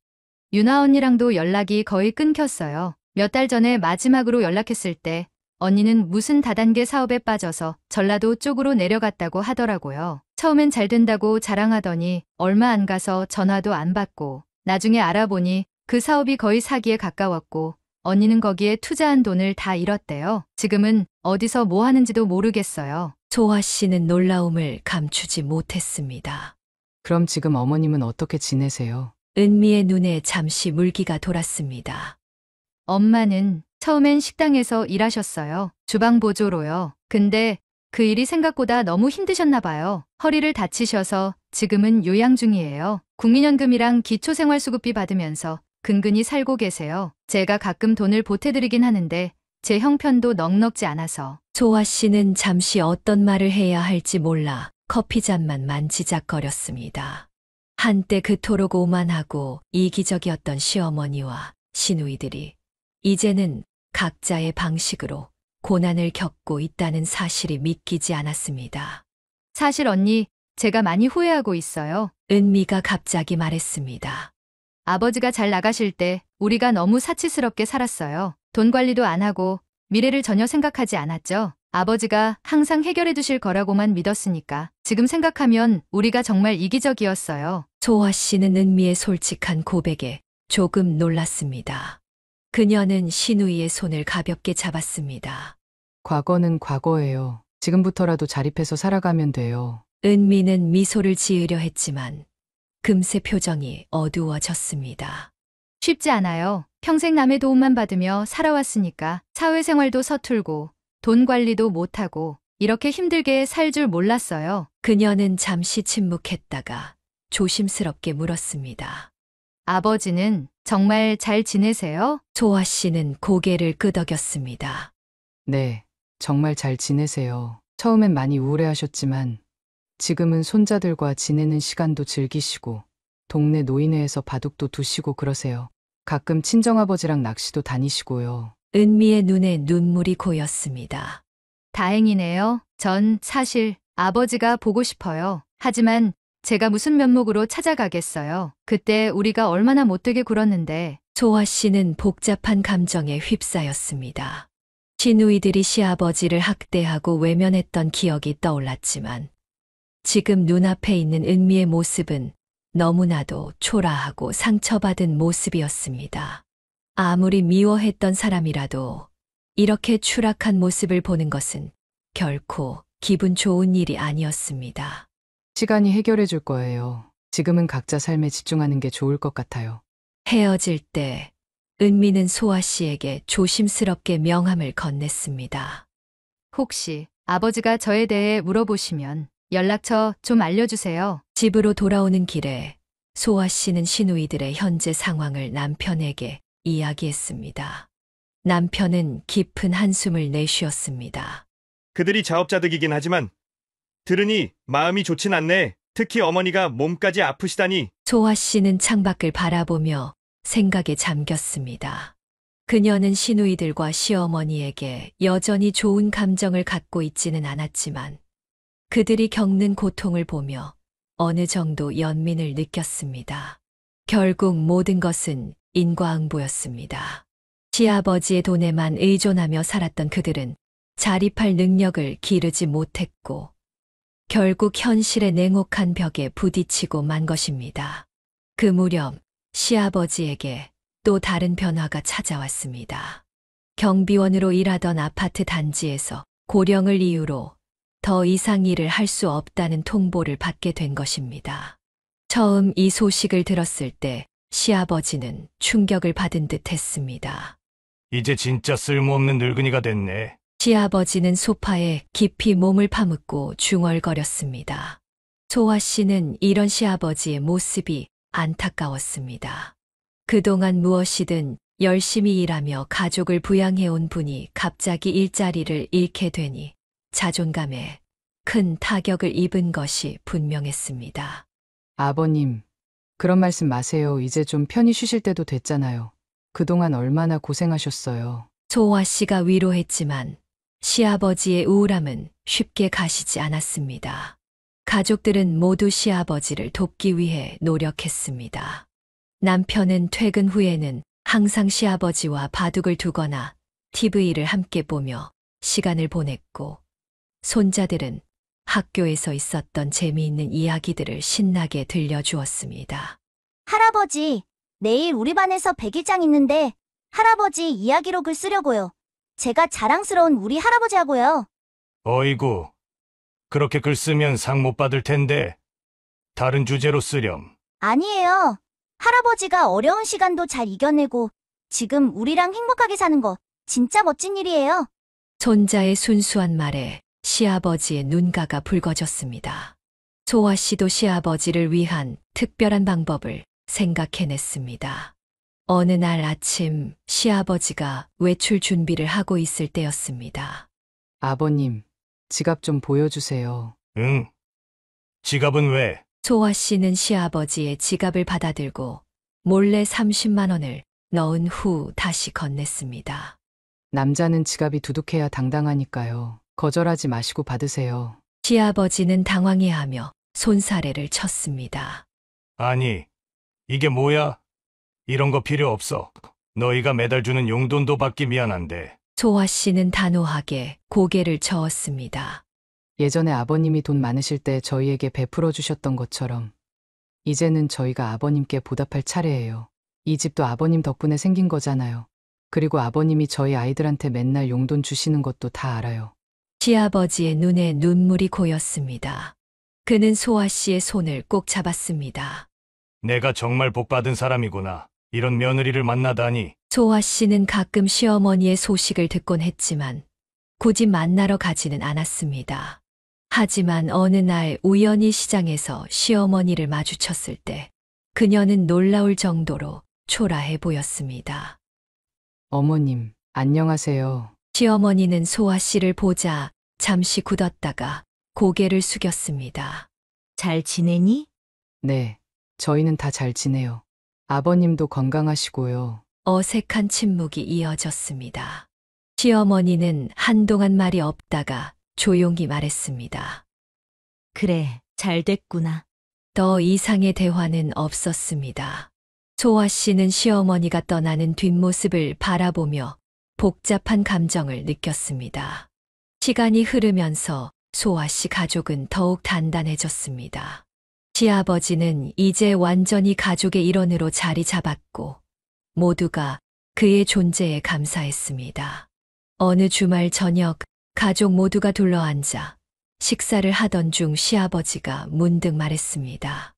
유나 언니랑도 연락이 거의 끊겼어요. 몇 달 전에 마지막으로 연락했을 때 언니는 무슨 다단계 사업에 빠져서 전라도 쪽으로 내려갔다고 하더라고요. 처음엔 잘 된다고 자랑하더니 얼마 안 가서 전화도 안 받고 나중에 알아보니 그 사업이 거의 사기에 가까웠고 언니는 거기에 투자한 돈을 다 잃었대요. 지금은 어디서 뭐 하는지도 모르겠어요. 소아 씨는 놀라움을 감추지 못했습니다. 그럼 지금 어머님은 어떻게 지내세요? 은미의 눈에 잠시 물기가 돌았습니다. 엄마는 처음엔 식당에서 일하셨어요. 주방 보조로요. 근데 그 일이 생각보다 너무 힘드셨나 봐요. 허리를 다치셔서 지금은 요양 중이에요. 국민연금이랑 기초생활수급비 받으면서 근근히 살고 계세요. 제가 가끔 돈을 보태드리긴 하는데 제 형편도 넉넉지 않아서. 소아 씨는 잠시 어떤 말을 해야 할지 몰라 커피잔만 만지작거렸습니다. 한때 그토록 오만하고 이기적이었던 시어머니와 시누이들이 이제는 각자의 방식으로 고난을 겪고 있다는 사실이 믿기지 않았습니다. 사실 언니, 제가 많이 후회하고 있어요. 은미가 갑자기 말했습니다. 아버지가 잘 나가실 때 우리가 너무 사치스럽게 살았어요. 돈 관리도 안 하고 미래를 전혀 생각하지 않았죠. 아버지가 항상 해결해 주실 거라고만 믿었으니까. 지금 생각하면 우리가 정말 이기적이었어요. 소아 씨는 은미의 솔직한 고백에 조금 놀랐습니다. 그녀는 시누이의 손을 가볍게 잡았습니다. 과거는 과거예요. 지금부터라도 자립해서 살아가면 돼요. 은미는 미소를 지으려 했지만 금세 표정이 어두워졌습니다. 쉽지 않아요. 평생 남의 도움만 받으며 살아왔으니까 사회생활도 서툴고 돈 관리도 못하고 이렇게 힘들게 살 줄 몰랐어요. 그녀는 잠시 침묵했다가 조심스럽게 물었습니다. 아버지는 정말 잘 지내세요? 소아 씨는 고개를 끄덕였습니다. 네, 정말 잘 지내세요. 처음엔 많이 우울해하셨지만 지금은 손자들과 지내는 시간도 즐기시고 동네 노인회에서 바둑도 두시고 그러세요. 가끔 친정아버지랑 낚시도 다니시고요. 은미의 눈에 눈물이 고였습니다. 다행이네요. 전 사실 아버지가 보고 싶어요. 하지만 제가 무슨 면목으로 찾아가겠어요. 그때 우리가 얼마나 못되게 굴었는데. 소아 씨는 복잡한 감정에 휩싸였습니다. 시누이들이 시아버지를 학대하고 외면했던 기억이 떠올랐지만 지금 눈앞에 있는 은미의 모습은 너무나도 초라하고 상처받은 모습이었습니다. 아무리 미워했던 사람이라도 이렇게 추락한 모습을 보는 것은 결코 기분 좋은 일이 아니었습니다. 시간이 해결해 줄 거예요. 지금은 각자 삶에 집중하는 게 좋을 것 같아요. 헤어질 때 은미는 소아 씨에게 조심스럽게 명함을 건넸습니다. 혹시 아버지가 저에 대해 물어보시면 연락처 좀 알려주세요. 집으로 돌아오는 길에 소아 씨는 시누이들의 현재 상황을 남편에게 이야기했습니다. 남편은 깊은 한숨을 내쉬었습니다. 그들이 자업자득이긴 하지만 들으니 마음이 좋진 않네. 특히 어머니가 몸까지 아프시다니. 소아 씨는 창밖을 바라보며 생각에 잠겼습니다. 그녀는 시누이들과 시어머니에게 여전히 좋은 감정을 갖고 있지는 않았지만 그들이 겪는 고통을 보며 어느 정도 연민을 느꼈습니다. 결국 모든 것은 인과응보였습니다. 시아버지의 돈에만 의존하며 살았던 그들은 자립할 능력을 기르지 못했고 결국 현실의 냉혹한 벽에 부딪히고 만 것입니다. 그 무렵 시아버지에게 또 다른 변화가 찾아왔습니다. 경비원으로 일하던 아파트 단지에서 고령을 이유로 더 이상 일을 할 수 없다는 통보를 받게 된 것입니다. 처음 이 소식을 들었을 때 시아버지는 충격을 받은 듯 했습니다. 이제 진짜 쓸모없는 늙은이가 됐네. 시아버지는 소파에 깊이 몸을 파묻고 중얼거렸습니다. 소아 씨는 이런 시아버지의 모습이 안타까웠습니다. 그동안 무엇이든 열심히 일하며 가족을 부양해온 분이 갑자기 일자리를 잃게 되니 자존감에 큰 타격을 입은 것이 분명했습니다. 아버님, 그런 말씀 마세요. 이제 좀 편히 쉬실 때도 됐잖아요. 그동안 얼마나 고생하셨어요. 소아 씨가 위로했지만 시아버지의 우울함은 쉽게 가시지 않았습니다. 가족들은 모두 시아버지를 돕기 위해 노력했습니다. 남편은 퇴근 후에는 항상 시아버지와 바둑을 두거나 TV를 함께 보며 시간을 보냈고 손자들은 학교에서 있었던 재미있는 이야기들을 신나게 들려주었습니다. 할아버지, 내일 우리 반에서 백일장 있는데 할아버지 이야기록을 쓰려고요. 제가 자랑스러운 우리 할아버지하고요. 어이구, 그렇게 글 쓰면 상 못 받을 텐데. 다른 주제로 쓰렴. 아니에요. 할아버지가 어려운 시간도 잘 이겨내고 지금 우리랑 행복하게 사는 거 진짜 멋진 일이에요. 손자의 순수한 말에 시아버지의 눈가가 붉어졌습니다. 소아 씨도 시아버지를 위한 특별한 방법을 생각해냈습니다. 어느 날 아침 시아버지가 외출 준비를 하고 있을 때였습니다. 아버님, 지갑 좀 보여주세요. 응. 지갑은 왜? 소아 씨는 시아버지의 지갑을 받아들고 몰래 30만 원을 넣은 후 다시 건넸습니다. 남자는 지갑이 두둑해야 당당하니까요. 거절하지 마시고 받으세요. 시아버지는 당황해하며 손사래를 쳤습니다. 아니, 이게 뭐야? 이런 거 필요 없어. 너희가 매달 주는 용돈도 받기 미안한데. 소아 씨는 단호하게 고개를 저었습니다. 예전에 아버님이 돈 많으실 때 저희에게 베풀어 주셨던 것처럼 이제는 저희가 아버님께 보답할 차례예요. 이 집도 아버님 덕분에 생긴 거잖아요. 그리고 아버님이 저희 아이들한테 맨날 용돈 주시는 것도 다 알아요. 시아버지의 눈에 눈물이 고였습니다. 그는 소아 씨의 손을 꼭 잡았습니다. 내가 정말 복받은 사람이구나. 이런 며느리를 만나다니. 소아 씨는 가끔 시어머니의 소식을 듣곤 했지만 굳이 만나러 가지는 않았습니다. 하지만 어느 날 우연히 시장에서 시어머니를 마주쳤을 때 그녀는 놀라울 정도로 초라해 보였습니다. 어머님, 안녕하세요. 시어머니는 소아 씨를 보자 잠시 굳었다가 고개를 숙였습니다. 잘 지내니? 네, 저희는 다 잘 지내요. 아버님도 건강하시고요. 어색한 침묵이 이어졌습니다. 시어머니는 한동안 말이 없다가 조용히 말했습니다. 그래, 잘 됐구나. 더 이상의 대화는 없었습니다. 소아 씨는 시어머니가 떠나는 뒷모습을 바라보며 복잡한 감정을 느꼈습니다. 시간이 흐르면서 소아 씨 가족은 더욱 단단해졌습니다. 시아버지는 이제 완전히 가족의 일원으로 자리 잡았고 모두가 그의 존재에 감사했습니다. 어느 주말 저녁 가족 모두가 둘러앉아 식사를 하던 중 시아버지가 문득 말했습니다.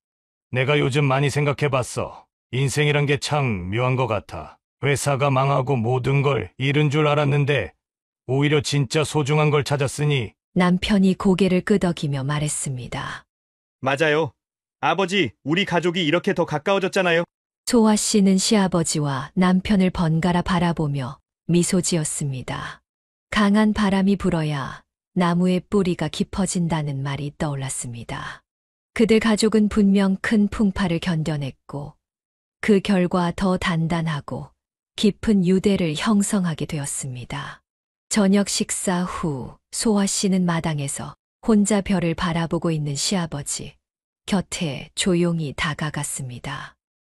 내가 요즘 많이 생각해봤어. 인생이란 게 참 묘한 것 같아. 회사가 망하고 모든 걸 잃은 줄 알았는데 오히려 진짜 소중한 걸 찾았으니. 남편이 고개를 끄덕이며 말했습니다. 맞아요. 아버지, 우리 가족이 이렇게 더 가까워졌잖아요. 소아 씨는 시아버지와 남편을 번갈아 바라보며 미소 지었습니다. 강한 바람이 불어야 나무의 뿌리가 깊어진다는 말이 떠올랐습니다. 그들 가족은 분명 큰 풍파를 견뎌냈고 그 결과 더 단단하고 깊은 유대를 형성하게 되었습니다. 저녁 식사 후 소아 씨는 마당에서 혼자 별을 바라보고 있는 시아버지 곁에 조용히 다가갔습니다.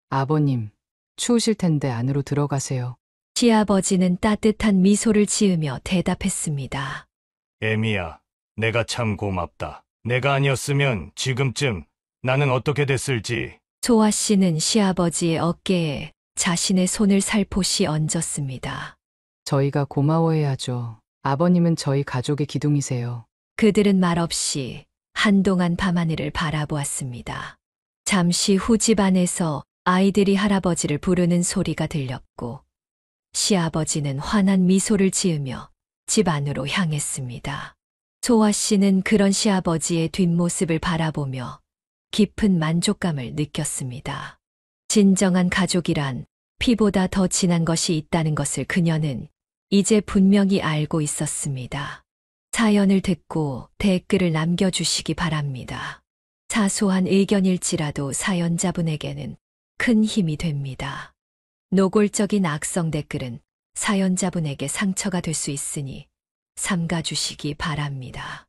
아버님, 추우실 텐데 안으로 들어가세요. 시아버지는 따뜻한 미소를 지으며 대답했습니다. 애미야, 내가 참 고맙다. 내가 아니었으면 지금쯤 나는 어떻게 됐을지. 소아 씨는 시아버지의 어깨에 자신의 손을 살포시 얹었습니다. 저희가 고마워해야죠. 아버님은 저희 가족의 기둥이세요. 그들은 말없이 한동안 밤하늘을 바라보았습니다. 잠시 후 집 안에서 아이들이 할아버지를 부르는 소리가 들렸고 시아버지는 환한 미소를 지으며 집 안으로 향했습니다. 소아 씨는 그런 시아버지의 뒷모습을 바라보며 깊은 만족감을 느꼈습니다. 진정한 가족이란 피보다 더 진한 것이 있다는 것을 그녀는 이제 분명히 알고 있었습니다. 사연을 듣고 댓글을 남겨주시기 바랍니다. 사소한 의견일지라도 사연자분에게는 큰 힘이 됩니다. 노골적인 악성 댓글은 사연자분에게 상처가 될 수 있으니 삼가주시기 바랍니다.